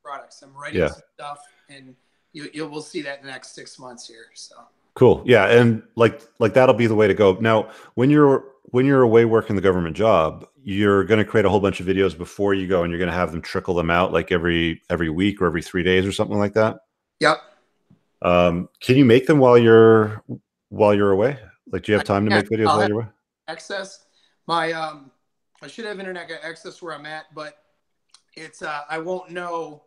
products. I'm writing some stuff, and we'll see that in the next 6 months here. So cool. Yeah. And like that'll be the way to go. Now, when you're away working the government job, you're going to create a whole bunch of videos before you go, and you're going to have them trickle them out like every week or every 3 days or something like that. Yep. Can you make them while you're away? Like, do you have time to make videos while you're away? Access my I should have internet access where I'm at, but it's I won't know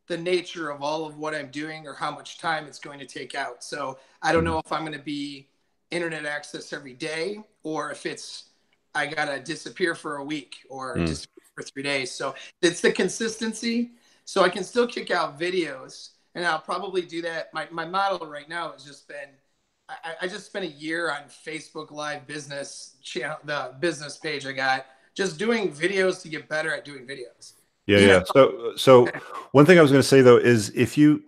the nature of all of what I'm doing or how much time it's going to take out. So I don't know if I'm going to be internet access every day, or if I gotta disappear for a week or disappear for 3 days. So it's the consistency. So I can still kick out videos, and I'll probably do that. My model right now has just been, I just spent a year on Facebook Live business channel, the business page I got, just doing videos to get better at doing videos. Yeah. So one thing I was going to say though is if you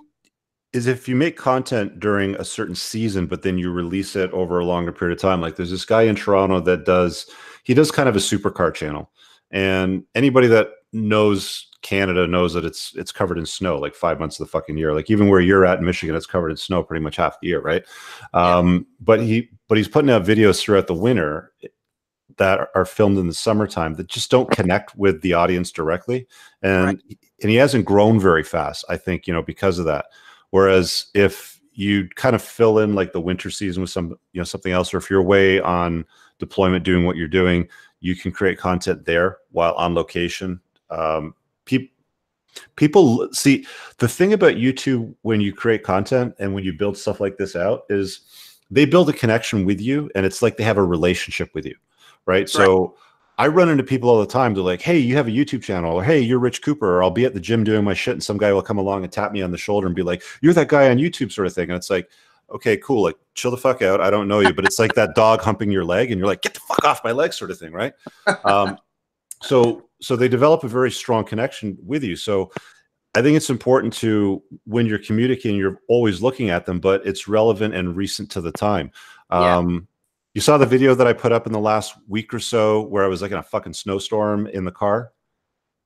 make content during a certain season, but then you release it over a longer period of time, like there's this guy in Toronto that does kind of a supercar channel, and anybody that knows Canada knows that it's covered in snow like 5 months of the fucking year. Like, even where you're at in Michigan, it's covered in snow pretty much half the year, right? But he's putting out videos throughout the winter that are filmed in the summertime that just don't connect with the audience directly, and he hasn't grown very fast, I think, because of that. Whereas if you kind of fill in like the winter season with some, something else, or if you're away on deployment doing what you're doing, you can create content there while on location. People see the thing about YouTube when you create content and when you build stuff like this out is they build a connection with you, and it's like they have a relationship with you, right? So I run into people all the time. They're like, hey, you have a YouTube channel, or hey, you're Rich Cooper, or I'll be at the gym doing my shit, and some guy will come along and tap me on the shoulder and be like, you're that guy on YouTube, sort of thing. And it's like, okay, cool, like chill the fuck out. I don't know you, but it's like that dog humping your leg and you're like, get the fuck off my leg, sort of thing, right? So they develop a very strong connection with you. So I think it's important to, when you're communicating, you're always looking at them, but it's relevant and recent to the time. You saw the video that I put up in the last week or so where I was like in a fucking snowstorm in the car?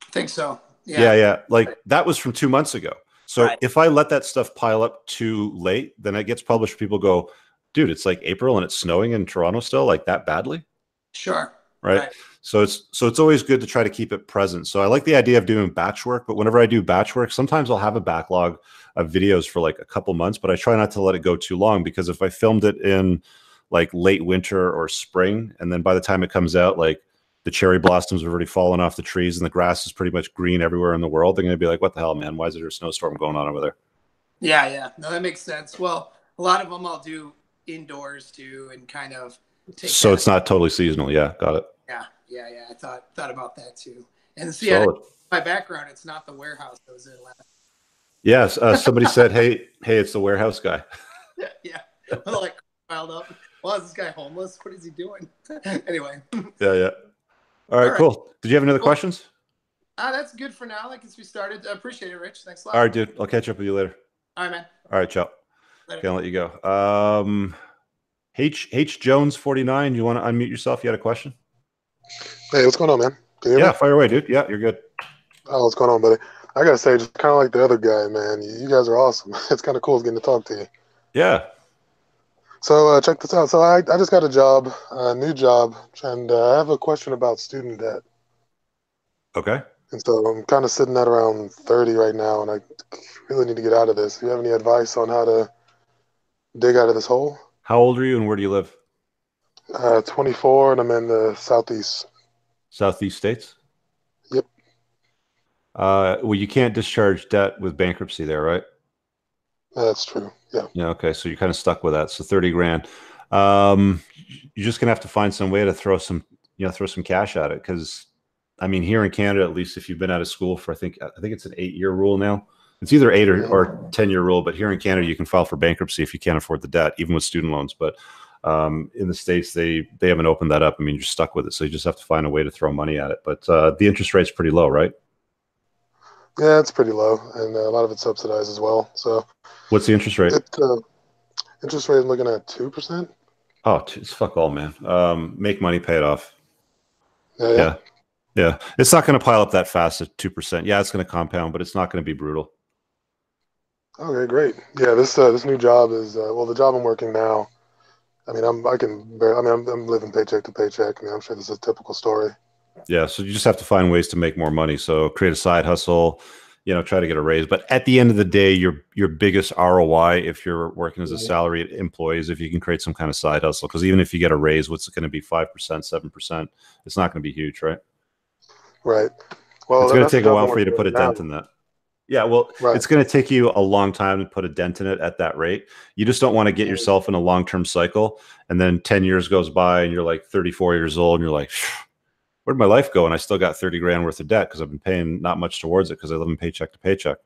I think so. Yeah. Like that was from 2 months ago. So if I let that stuff pile up too late, then it gets published. People go, dude, it's like April and it's snowing in Toronto still, like that badly? Sure. Right. So it's always good to try to keep it present. So I like the idea of doing batch work, but whenever I do batch work, sometimes I'll have a backlog of videos for like a couple months, but I try not to let it go too long, because if I filmed it in like late winter or spring, and then by the time it comes out, like the cherry blossoms have already fallen off the trees and the grass is pretty much green everywhere in the world, they're going to be like, what the hell, man? Why is there a snowstorm going on over there? Yeah. No, that makes sense. Well, a lot of them I'll do indoors too, and kind of take so it's not totally seasonal. Yeah. Got it. Yeah. I thought about that too. And see, my background, it's not the warehouse I was in last. Yes. Somebody said, hey, it's the warehouse guy. Yeah. Like piled up. Well, is this guy homeless? What is he doing? Anyway. Yeah. All right, cool. Did you have any other questions? That's good for now. I guess we started. I appreciate it, Rich. Thanks a lot. All right, dude. I'll catch up with you later. All right, man. All right, ciao. Later. Okay, I'll let you go. H Jones 49. You want to unmute yourself? You had a question? Hey, what's going on, man? Can you hear me? Fire away, dude. Yeah, you're good. Oh, what's going on, buddy? I gotta say, just kind of like the other guy, man. You guys are awesome. It's kind of cool getting to talk to you. Yeah. So check this out. So I just got a job, a new job, and I have a question about student debt. Okay. And so I'm kind of sitting at around 30 right now, and I really need to get out of this. Do you have any advice on how to dig out of this hole? How old are you, and where do you live? 24, and I'm in the Southeast states? Yep. Well, you can't discharge debt with bankruptcy there, right? That's true. Yeah. Yeah. Okay. So you're kind of stuck with that. So 30 grand. You're just gonna have to find some way to throw some cash at it. Cause I mean, here in Canada, at least if you've been out of school for, I think it's an 8-year rule now. It's either 8 or 10-year rule, but here in Canada, you can file for bankruptcy if you can't afford the debt, even with student loans. But in the States, they haven't opened that up. I mean, you're stuck with it. So you just have to find a way to throw money at it. But the interest rate's pretty low, right? Yeah, it's pretty low, and a lot of it's subsidized as well. So, what's the interest rate? Interest rate, I'm looking at 2%. Oh, it's fuck all, man. Make money, pay it off. Yeah. It's not going to pile up that fast at 2%. Yeah, it's going to compound, but it's not going to be brutal. Okay, great. Yeah, this new job is the job I'm working now. I mean, I'm living paycheck to paycheck. I mean, I'm sure this is a typical story. Yeah, so you just have to find ways to make more money. So create a side hustle, try to get a raise. But at the end of the day, your biggest ROI, if you're working as a salaried employee, is if you can create some kind of side hustle. Because even if you get a raise, what's it going to be, 5%, 7%? It's not going to be huge, right? Right. Well, it's going to take a while for you to put a dent in that. Yeah, well, It's going to take you a long time to put a dent in it at that rate. You just don't want to get yourself in a long-term cycle, and then 10 years goes by and you're like 34 years old and you're like, where'd my life go? And I still got 30 grand worth of debt because I've been paying not much towards it because I live in paycheck to paycheck.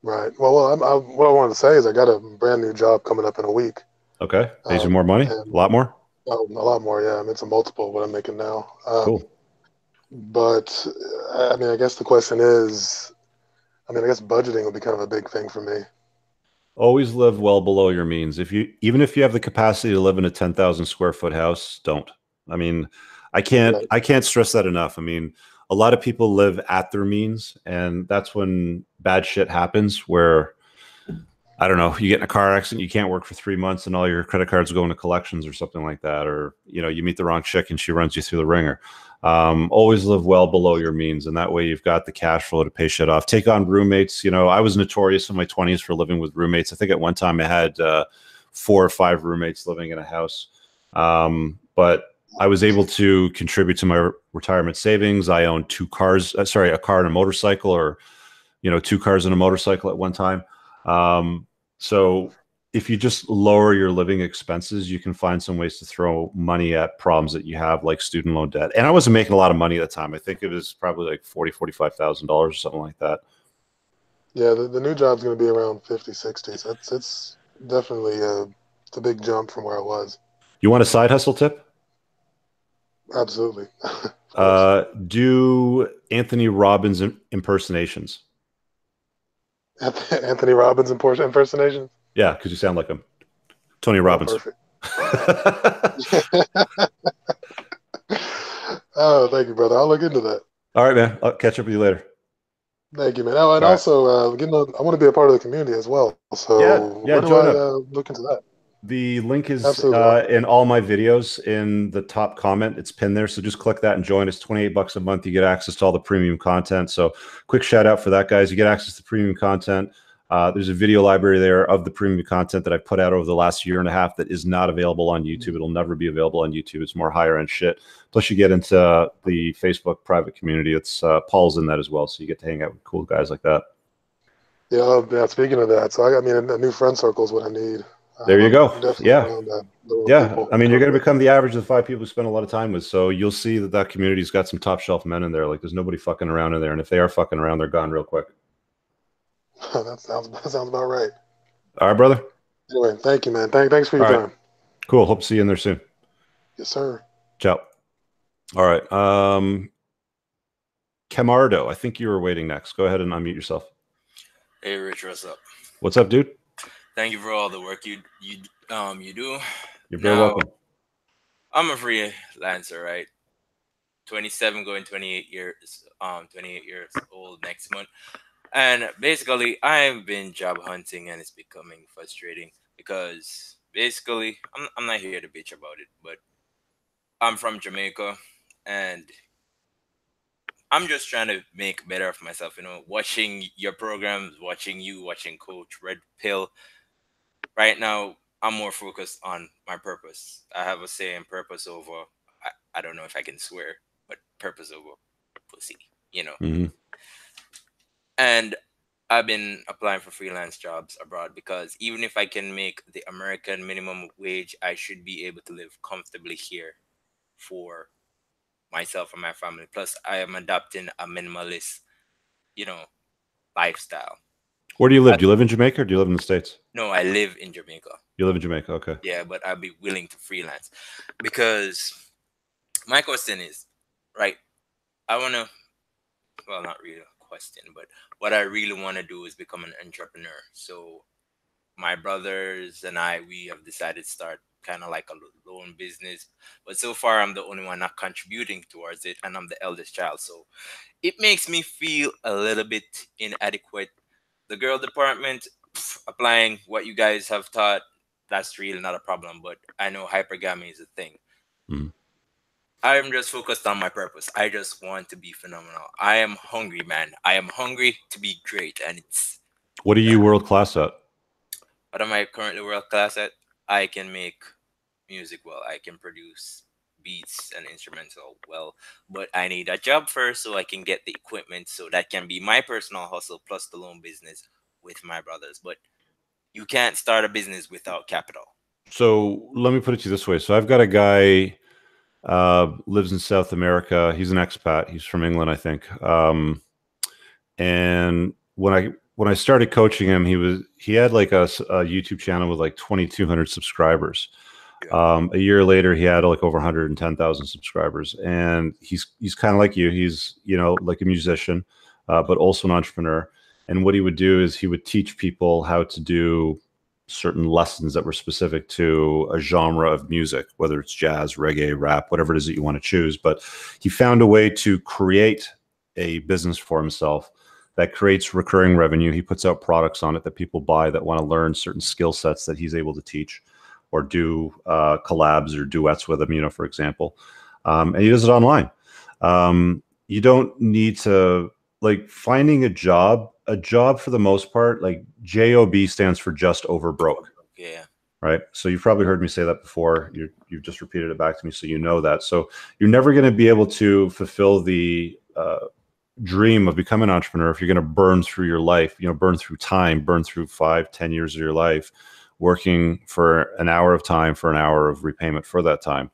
Right. Well, what I wanted to say is I got a brand new job coming up in a week. Okay. Pays you more money? A lot more? A lot more, yeah. I mean, it's a multiple of what I'm making now. Cool. But, I mean, I guess the question is, I guess budgeting would be kind of a big thing for me. Always live well below your means. Even if you have the capacity to live in a 10,000 square foot house, don't. I mean, I can't stress that enough. I mean, a lot of people live at their means, and that's when bad shit happens, where I don't know, you get in a car accident, you can't work for 3 months and all your credit cards go into collections or something like that. Or, you know, you meet the wrong chick and she runs you through the ringer. Always live well below your means. And that way you've got the cash flow to pay shit off. Take on roommates. You know, I was notorious in my 20s for living with roommates. I think at one time I had 4 or 5 roommates living in a house. But I was able to contribute to my retirement savings. I owned 2 cars, a car and a motorcycle, or, you know, 2 cars and a motorcycle at one time. So if you just lower your living expenses, you can find some ways to throw money at problems that you have, like student loan debt. And I wasn't making a lot of money at the time. I think it was probably like $45,000 or something like that. Yeah, the new job's going to be around 50, 60. So it's definitely it's a big jump from where I was. You want a side hustle tip? Absolutely. Do Anthony Robbins impersonations. Anthony Robbins impersonations? Yeah, because you sound like him. Tony Robbins. Perfect. Oh, thank you, brother. I'll look into that. All right, man. I'll catch up with you later. Thank you, man. Oh, and also, I want to be a part of the community as well. So where do I look into that? The link is in all my videos in the top comment. It's pinned there. So just click that and join. It's $28 a month. You get access to all the premium content. So quick shout out for that, guys. You get access to premium content. There's a video library there of the premium content that I've put out over the last 1.5 years that is not available on YouTube. It'll never be available on YouTube. It's more higher end shit. Plus you get into the Facebook private community. It's Paul's in that as well. So you get to hang out with cool guys like that. Yeah. Speaking of that, so I mean, a new friend circle is what I need. There you go. Yeah. People. I mean, you're going to become the average of the 5 people you spend a lot of time with. So you'll see that community's got some top shelf men in there. Like there's nobody fucking around in there. And if they are fucking around, they're gone real quick. That sounds about right. All right, brother. Anyway, thank you, man. Thanks for your time. Cool. Hope to see you in there soon. Yes, sir. Ciao. All right. Camardo, I think you were waiting next. Go ahead and unmute yourself. Hey, Rich, what's up? What's up, dude? Thank you for all the work you do. You're very welcome. I'm a freelancer, right? 27 going 28 years, 28 years old next month. And basically, I've been job hunting and it's becoming frustrating because basically, I'm not here to bitch about it, but I'm from Jamaica and I'm just trying to make better of myself, you know, watching your programs, watching Coach Red Pill. Right now, I'm more focused on my purpose. I have a saying, purpose over, I don't know if I can swear, but purpose over pussy, you know. Mm-hmm. And I've been applying for freelance jobs abroad because even if I can make the American minimum wage, I should be able to live comfortably here for myself and my family. Plus, I am adopting a minimalist, you know, lifestyle. Where do you live? Do you live in Jamaica or do you live in the States? No, I live in Jamaica. You live in Jamaica, okay. Yeah, but I'd be willing to freelance because my question is, right, I want to, well, not really a question, but what I really want to do is become an entrepreneur. So my brothers and we have decided to start kind of like a loan business, but so far I'm the only one not contributing towards it, and I'm the eldest child, so it makes me feel a little bit inadequate. The girl department, applying what you guys have taught, that's really not a problem, but I know hypergamy is a thing. I'm just focused on my purpose. I just want to be phenomenal. I am hungry, man. I am hungry to be great, and it's... What are you world class at? What am I currently world class at? I can make music well. I can produce beats and instrumental well, but I need a job first so I can get the equipment, so that can be my personal hustle plus the loan business with my brothers. But you can't start a business without capital. So let me put it to you this way. So I've got a guy lives in South America. He's an expat. He's from England, I think. And when I started coaching him, he had like a YouTube channel with like 2,200 subscribers. A year later, he had like over 110,000 subscribers, and he's kind of like you. He's, you know, like a musician, but also an entrepreneur. And what he would do is he would teach people how to do certain lessons that were specific to a genre of music, whether it's jazz, reggae, rap, whatever it is that you want to choose. But he found a way to create a business for himself that creates recurring revenue. He puts out products on it that people buy that want to learn certain skill sets that he's able to teach or do collabs or duets with them, you know, for example. And he does it online. You don't need to, like, finding a job for the most part, like JOB stands for just over broke. Yeah. Right. So you've probably heard me say that before. You've just repeated it back to me, so you know that. So you're never going to be able to fulfill the dream of becoming an entrepreneur if you're going to burn through your life, you know, burn through time, burn through 5-10 years of your life working for an hour of time for an hour of repayment for that time.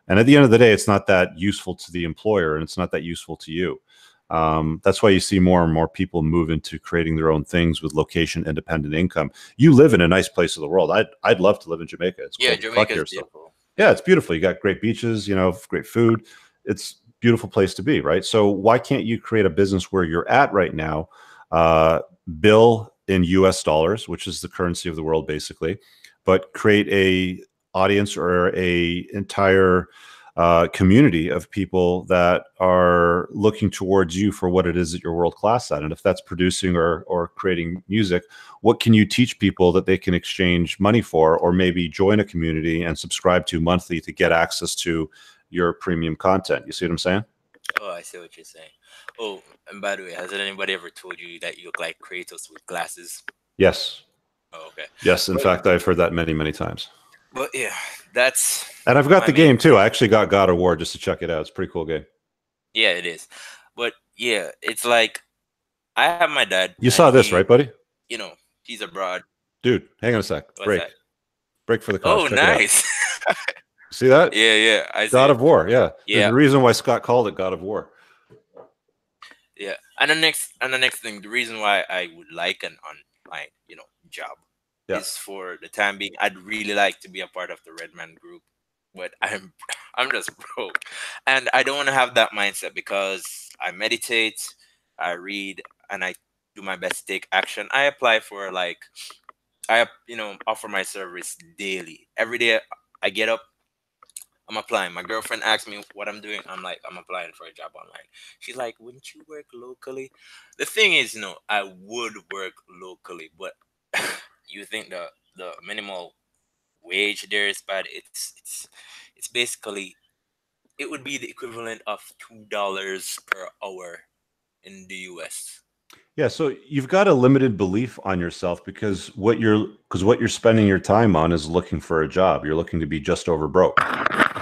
And at the end of the day, it's not that useful to the employer, and it's not that useful to you. That's why you see more and more people move into creating their own things with location independent income. You live in a nice place of the world. I'd love to live in Jamaica. It's yeah, cold. Jamaica's beautiful. Yeah, it's beautiful. You got great beaches, you know, great food. It's a beautiful place to be, right? So why can't you create a business where you're at right now, bill in US dollars, which is the currency of the world basically, but create a audience or a entire community of people that are looking towards you for what it is that you're world class at. And if that's producing or creating music, what can you teach people that they can exchange money for, or maybe join a community and subscribe to monthly to get access to your premium content? You see what I'm saying? Oh, I see what you're saying. Oh, and by the way, has anybody ever told you that you look like Kratos with glasses? Yes. Oh, okay. Yes. In fact, I've heard that many, many times. But yeah, that's. And I've got the game too. I actually got God of War just to check it out. It's a pretty cool game. Yeah, it is. But yeah, it's like I have my dad. You saw this, right, buddy? You know, he's abroad. Dude, hang on a sec. Break. That? Break for the cause. Oh, Check nice. See that? Yeah, yeah. I see God of War. Yeah. Yeah. There's a reason why Scott called it God of War. Yeah. And the next thing, the reason why I would like an online, you know, job is for the time being. I'd really like to be a part of the Redman group, but I'm just broke, and I don't want to have that mindset because I meditate, I read, and I do my best to take action. I apply for offer my service daily. Every day I get up, I'm applying. My girlfriend asks me what I'm doing. I'm like, I'm applying for a job online. She's like, wouldn't you work locally? The thing is, you know, I would work locally, but you think the minimal wage there is bad. It's basically, it would be the equivalent of $2 per hour in the US. Yeah, so you've got a limited belief on yourself because what you're spending your time on is looking for a job. You're looking to be just over broke,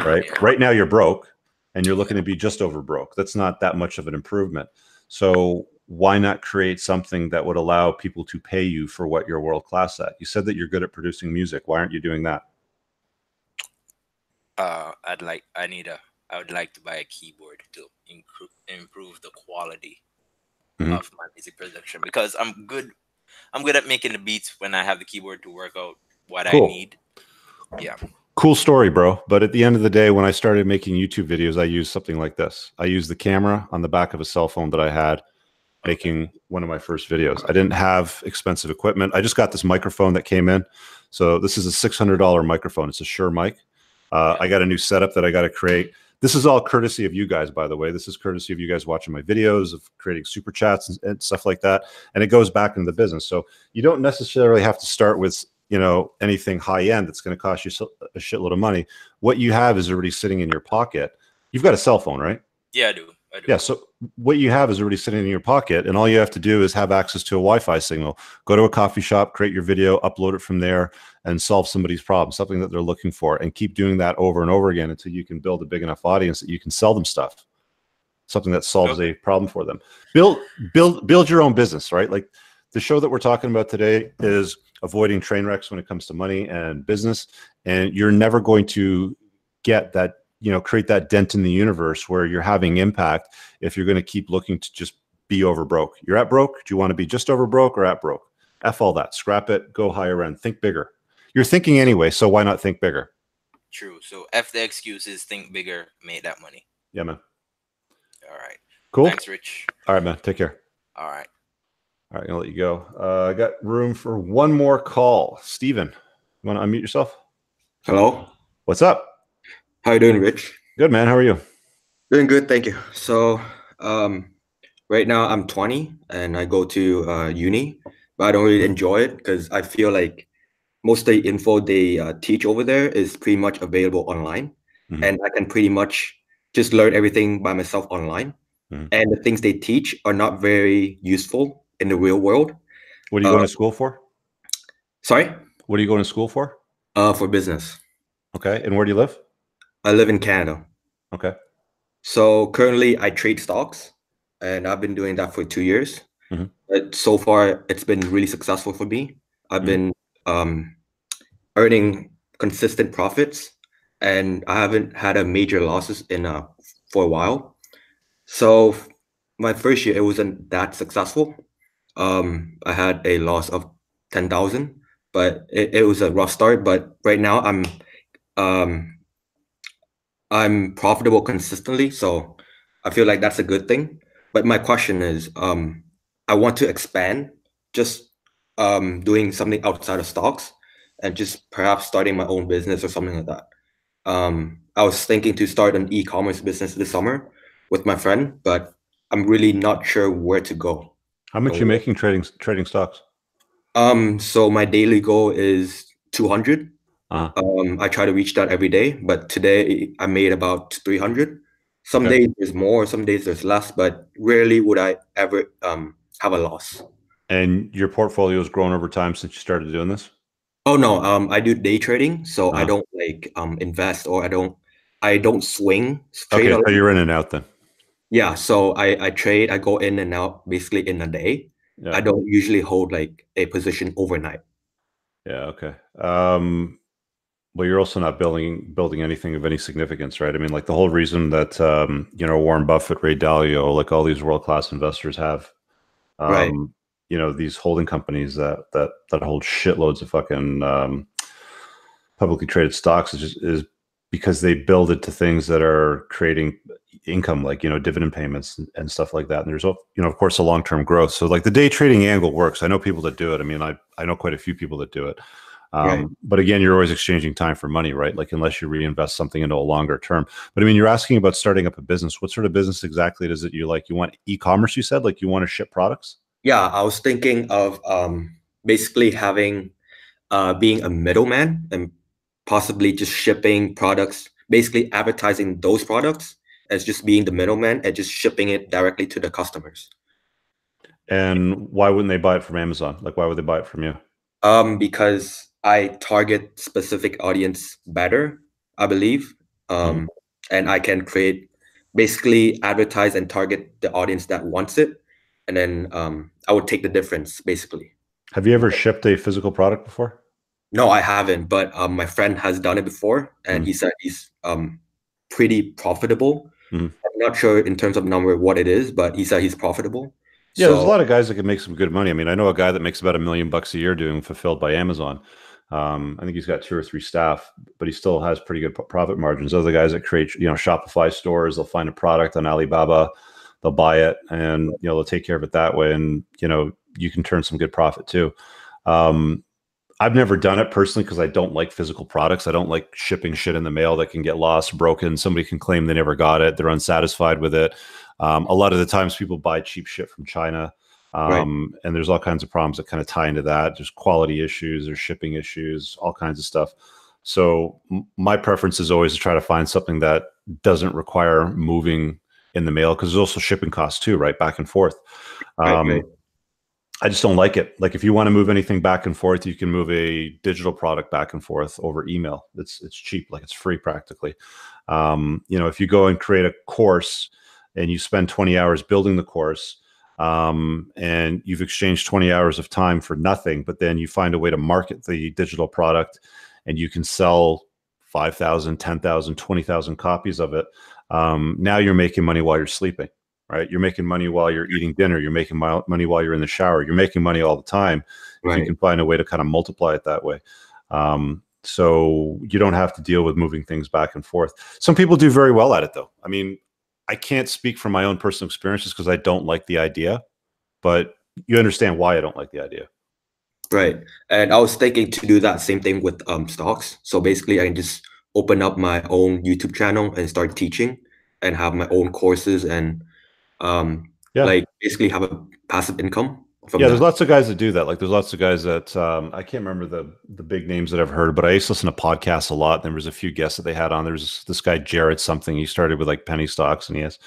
right? Yeah. Right now you're broke and you're looking to be just over broke. That's not that much of an improvement. So why not create something that would allow people to pay you for what you're world class at? You said that you're good at producing music. Why aren't you doing that? I would like to buy a keyboard to improve the quality of my music production, because I'm good at making the beats when I have the keyboard to work out what I need. Yeah. Cool story, bro. But at the end of the day, when I started making YouTube videos, I used something like this. I used the camera on the back of a cell phone that I had making one of my first videos. I didn't have expensive equipment. I just got this microphone that came in. So this is a $600 microphone. It's a Shure mic. I got a new setup that I got to create. This is all courtesy of you guys, by the way. This is courtesy of you guys watching my videos, of creating super chats and stuff like that. And it goes back into the business. So you don't necessarily have to start with, you know, anything high end that's going to cost you a shitload of money. What you have is already sitting in your pocket. You've got a cell phone, right? Yeah, I do. Yeah. So what you have is already sitting in your pocket, and all you have to do is have access to a Wi-Fi signal. Go to a coffee shop, create your video, upload it from there, and solve somebody's problem, something that they're looking for, and keep doing that over and over again until you can build a big enough audience that you can sell them stuff, something that solves a problem for them. Build your own business, right? Like the show that we're talking about today is avoiding train wrecks when it comes to money and business, and you're never going to get that, you know, create that dent in the universe where you're having impact if you're going to keep looking to just be over broke. You're at broke. Do you want to be just over broke or at broke? F all that. Scrap it. Go higher end. Think bigger. You're thinking anyway, so why not think bigger? True. So F the excuses, think bigger, make that money. Yeah, man. All right. Cool. Thanks, Rich. All right, man. Take care. All right. All right, I'm going to let you go. I got room for one more call. Steven, you want to unmute yourself? Hello. What's up? How you doing, Rich? Good, man. How are you? Doing good, thank you. So, Right now, I'm 20 and I go to uni, but I don't really enjoy it because I feel like most of the info they teach over there is pretty much available online, and I can pretty much just learn everything by myself online. And the things they teach are not very useful in the real world. What are you going to school for? Sorry? What are you going to school for? For business. Okay. And where do you live? I live in Canada. Okay. So currently I trade stocks, and I've been doing that for 2 years. But so far, it's been really successful for me. I've been earning consistent profits, and I haven't had a major losses in for a while. So my first year, it wasn't that successful. I had a loss of 10,000, but it was a rough start. But right now, I'm profitable consistently, so I feel like that's a good thing. But my question is, I want to expand, just doing something outside of stocks, and just perhaps starting my own business or something like that. I was thinking to start an e-commerce business this summer with my friend, but I'm really not sure where to go. How much are you making trading stocks? So my daily goal is 200. I try to reach that every day, but today I made about 300. Some days there's more, some days there's less, but rarely would I ever have a loss. And your portfolio has grown over time since you started doing this? Oh no, I do day trading, so I don't like invest, or I don't swing. Okay, so you're in and out then. Yeah, so I trade, I go in and out basically in a day. I don't usually hold like a position overnight. Yeah, okay. Well, you're also not building anything of any significance, right? I mean, like the whole reason that Warren Buffett, Ray Dalio, like all these world-class investors have these holding companies that hold shitloads of fucking publicly traded stocks is because they build it to things that are creating income, like dividend payments and stuff like that. And there's of course a long-term growth. So like the day trading angle works. I know people that do it. I mean, I know quite a few people that do it. But again, you're always exchanging time for money, right? Like unless you reinvest something into a longer term. But I mean, you're asking about starting up a business. What sort of business exactly is it you like? You want e-commerce, you said? Like you want to ship products? Yeah, I was thinking of basically having being a middleman and possibly just shipping products, basically advertising those products as just being the middleman and just shipping it directly to the customers. And why wouldn't they buy it from Amazon? Like, why would they buy it from you? Because I target specific audience better, I believe. And I can basically advertise and target the audience that wants it. And then I would take the difference, basically. Have you ever shipped a physical product before? No, I haven't, but my friend has done it before, and he said he's pretty profitable. I'm not sure in terms of number what it is, but he said he's profitable. Yeah, there's a lot of guys that can make some good money. I mean, I know a guy that makes about $1 million a year doing fulfilled by Amazon. I think he's got 2 or 3 staff, but he still has pretty good profit margins. Other guys that create, Shopify stores, they'll find a product on Alibaba, they'll buy it, and they'll take care of it that way, and you can turn some good profit too. I've never done it personally because I don't like physical products. I don't like shipping shit in the mail that can get lost, broken. Somebody can claim they never got it. They're unsatisfied with it. A lot of the times people buy cheap shit from China. And there's all kinds of problems that kind of tie into that. There's quality issues, there's shipping issues, all kinds of stuff. So my preference is always to try to find something that doesn't require moving in the mail, because there's also shipping costs too, right? Back and forth. I just don't like it. Like if you want to move anything back and forth, you can move a digital product back and forth over email. It's cheap, like it's free practically. If you go and create a course and you spend 20 hours building the course, and you've exchanged 20 hours of time for nothing, but then you find a way to market the digital product and you can sell 5,000, 10,000, 20,000 copies of it. Now you're making money while you're sleeping. Right? You're making money while you're eating dinner. You're making money while you're in the shower. You're making money all the time. If you can find a way to kind of multiply it that way. So you don't have to deal with moving things back and forth. Some people do very well at it though. I mean, I can't speak from my own personal experiences because I don't like the idea, but you understand why I don't like the idea. Right. And I was thinking to do that same thing with stocks. So basically I can just open up my own YouTube channel and start teaching and have my own courses and yeah, like basically have a passive income from Yeah, that. there's lots of guys that do that. Like there's lots of guys that I can't remember the big names that I've heard, but I used to listen to podcasts a lot. There was a few guests that they had on. There's this guy Jared something. He started with like penny stocks, and he has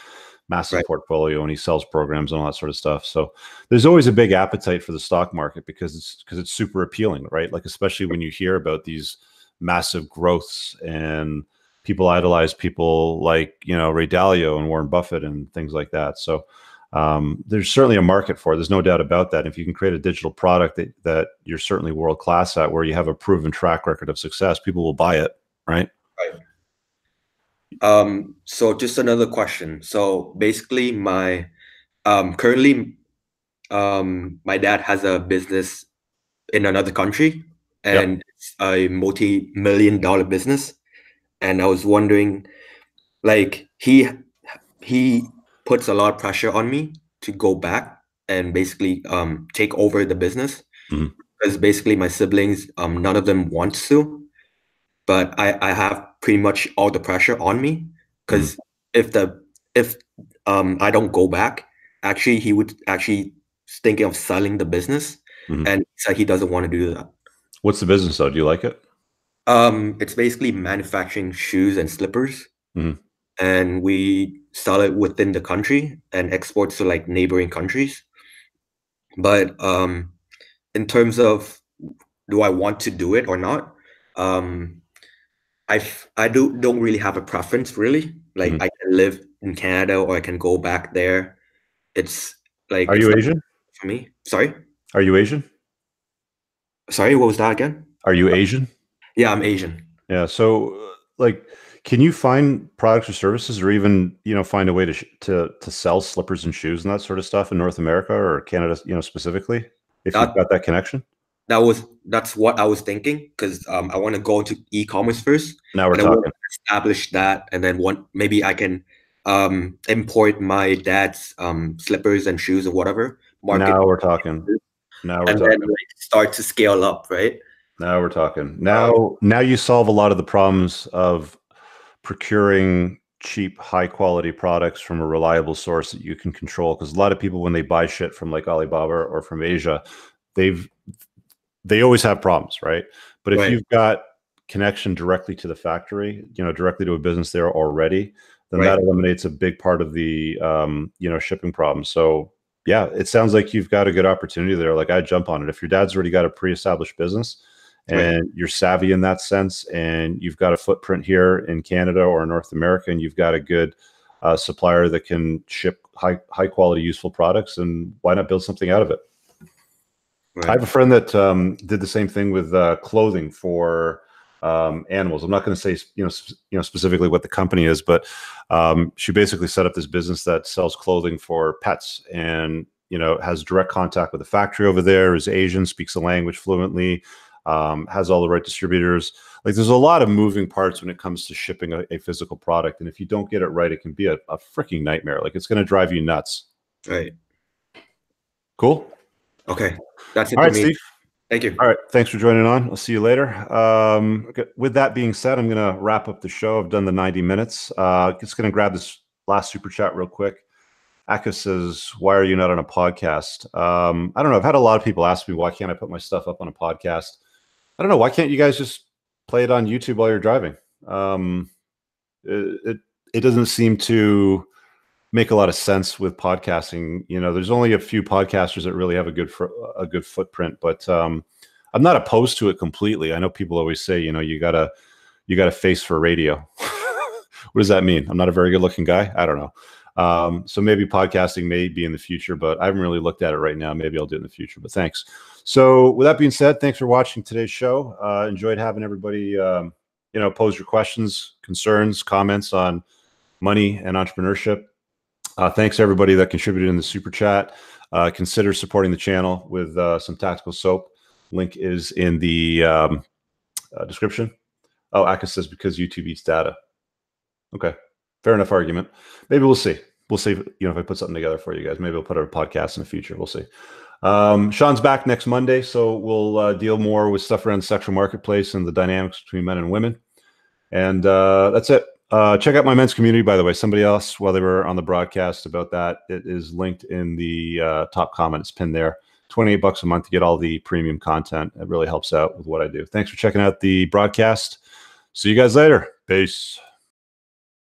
massive portfolio, and he sells programs and all that sort of stuff. So there's always a big appetite for the stock market because it's super appealing, right? Like especially when you hear about these massive growths and people idolize people like Ray Dalio and Warren Buffett and things like that. So there's certainly a market for it. There's no doubt about that. If you can create a digital product that you're certainly world class at, where you have a proven track record of success, people will buy it, right? So just another question. So basically my currently my dad has a business in another country, and it's a multi-million-dollar business. And I was wondering, like he puts a lot of pressure on me to go back and basically take over the business, because basically my siblings, none of them wants to, but I have pretty much all the pressure on me, because if I don't go back, actually he would actually thinking of selling the business, and so he doesn't want to do that. What's the business though? Do you like it? It's basically manufacturing shoes and slippers, and we sell it within the country and export to like neighboring countries. But in terms of do I want to do it or not, I don't really have a preference really. Like I can live in Canada or I can go back there. It's like, are you Asian? For me, sorry. Are you Asian? Sorry, what was that again? Are you Asian? Yeah, I'm Asian. Yeah. So, like, can you find products or services, or even find a way to sell slippers and shoes and that sort of stuff in North America or Canada, specifically, if you've got that connection? That's what I was thinking, because I want to go into e-commerce first. Now we're talking. Establish that, and then maybe I can import my dad's slippers and shoes or whatever. Now we're talking. Now we're talking. Then start to scale up, right? Now we're talking. Now you solve a lot of the problems of procuring cheap, high quality products from a reliable source that you can control. Because a lot of people, when they buy shit from like Alibaba or from Asia, they always have problems, right? But if you've got connection directly to the factory, directly to a business there already, then that eliminates a big part of the shipping problem. So yeah, it sounds like you've got a good opportunity there. Like I'd jump on it. If your dad's already got a pre-established business and you're savvy in that sense, and you've got a footprint here in Canada or North America, and you've got a good supplier that can ship high quality, useful products, and why not build something out of it? I have a friend that did the same thing with clothing for animals. I'm not going to say specifically what the company is, but she basically set up this business that sells clothing for pets, and has direct contact with the factory over there. Is Asian, speaks the language fluently, has all the right distributors. Like there's a lot of moving parts when it comes to shipping a physical product, and if you don't get it right, it can be a freaking nightmare. Like it's going to drive you nuts. Right. Cool. Okay. That's it. All right, Steve. Thank you. All right. Thanks for joining on. I'll see you later. Okay. With that being said, I'm going to wrap up the show. I've done the 90 minutes. Just going to grab this last super chat real quick. Aka says, why are you not on a podcast? I don't know. I've had a lot of people ask me, why can't I put my stuff up on a podcast? I don't know. Why can't you guys just play it on YouTube while you're driving? It doesn't seem to make a lot of sense with podcasting. There's only a few podcasters that really have a good footprint, but I'm not opposed to it completely. I know people always say, you got a face for radio. What does that mean? I'm not a very good looking guy. I don't know. So maybe podcasting may be in the future, but I haven't really looked at it right now. Maybe I'll do it in the future, but thanks. So with that being said, thanks for watching today's show. Enjoyed having everybody, pose your questions, concerns, comments on money and entrepreneurship. Thanks to everybody that contributed in the super chat. Consider supporting the channel with some tactical soap. Link is in the description. Oh, Aka says because YouTube eats data. Okay, fair enough argument. Maybe we'll see. We'll see if I put something together for you guys. Maybe we'll put a podcast in the future. We'll see. Sean's back next Monday, so we'll deal more with stuff around the sexual marketplace and the dynamics between men and women. And that's it. Check out my men's community, by the way. Somebody else, while they were on the broadcast about that, it is linked in the top comment. It's pinned there. $28 a month to get all the premium content. It really helps out with what I do. Thanks for checking out the broadcast. See you guys later. Peace.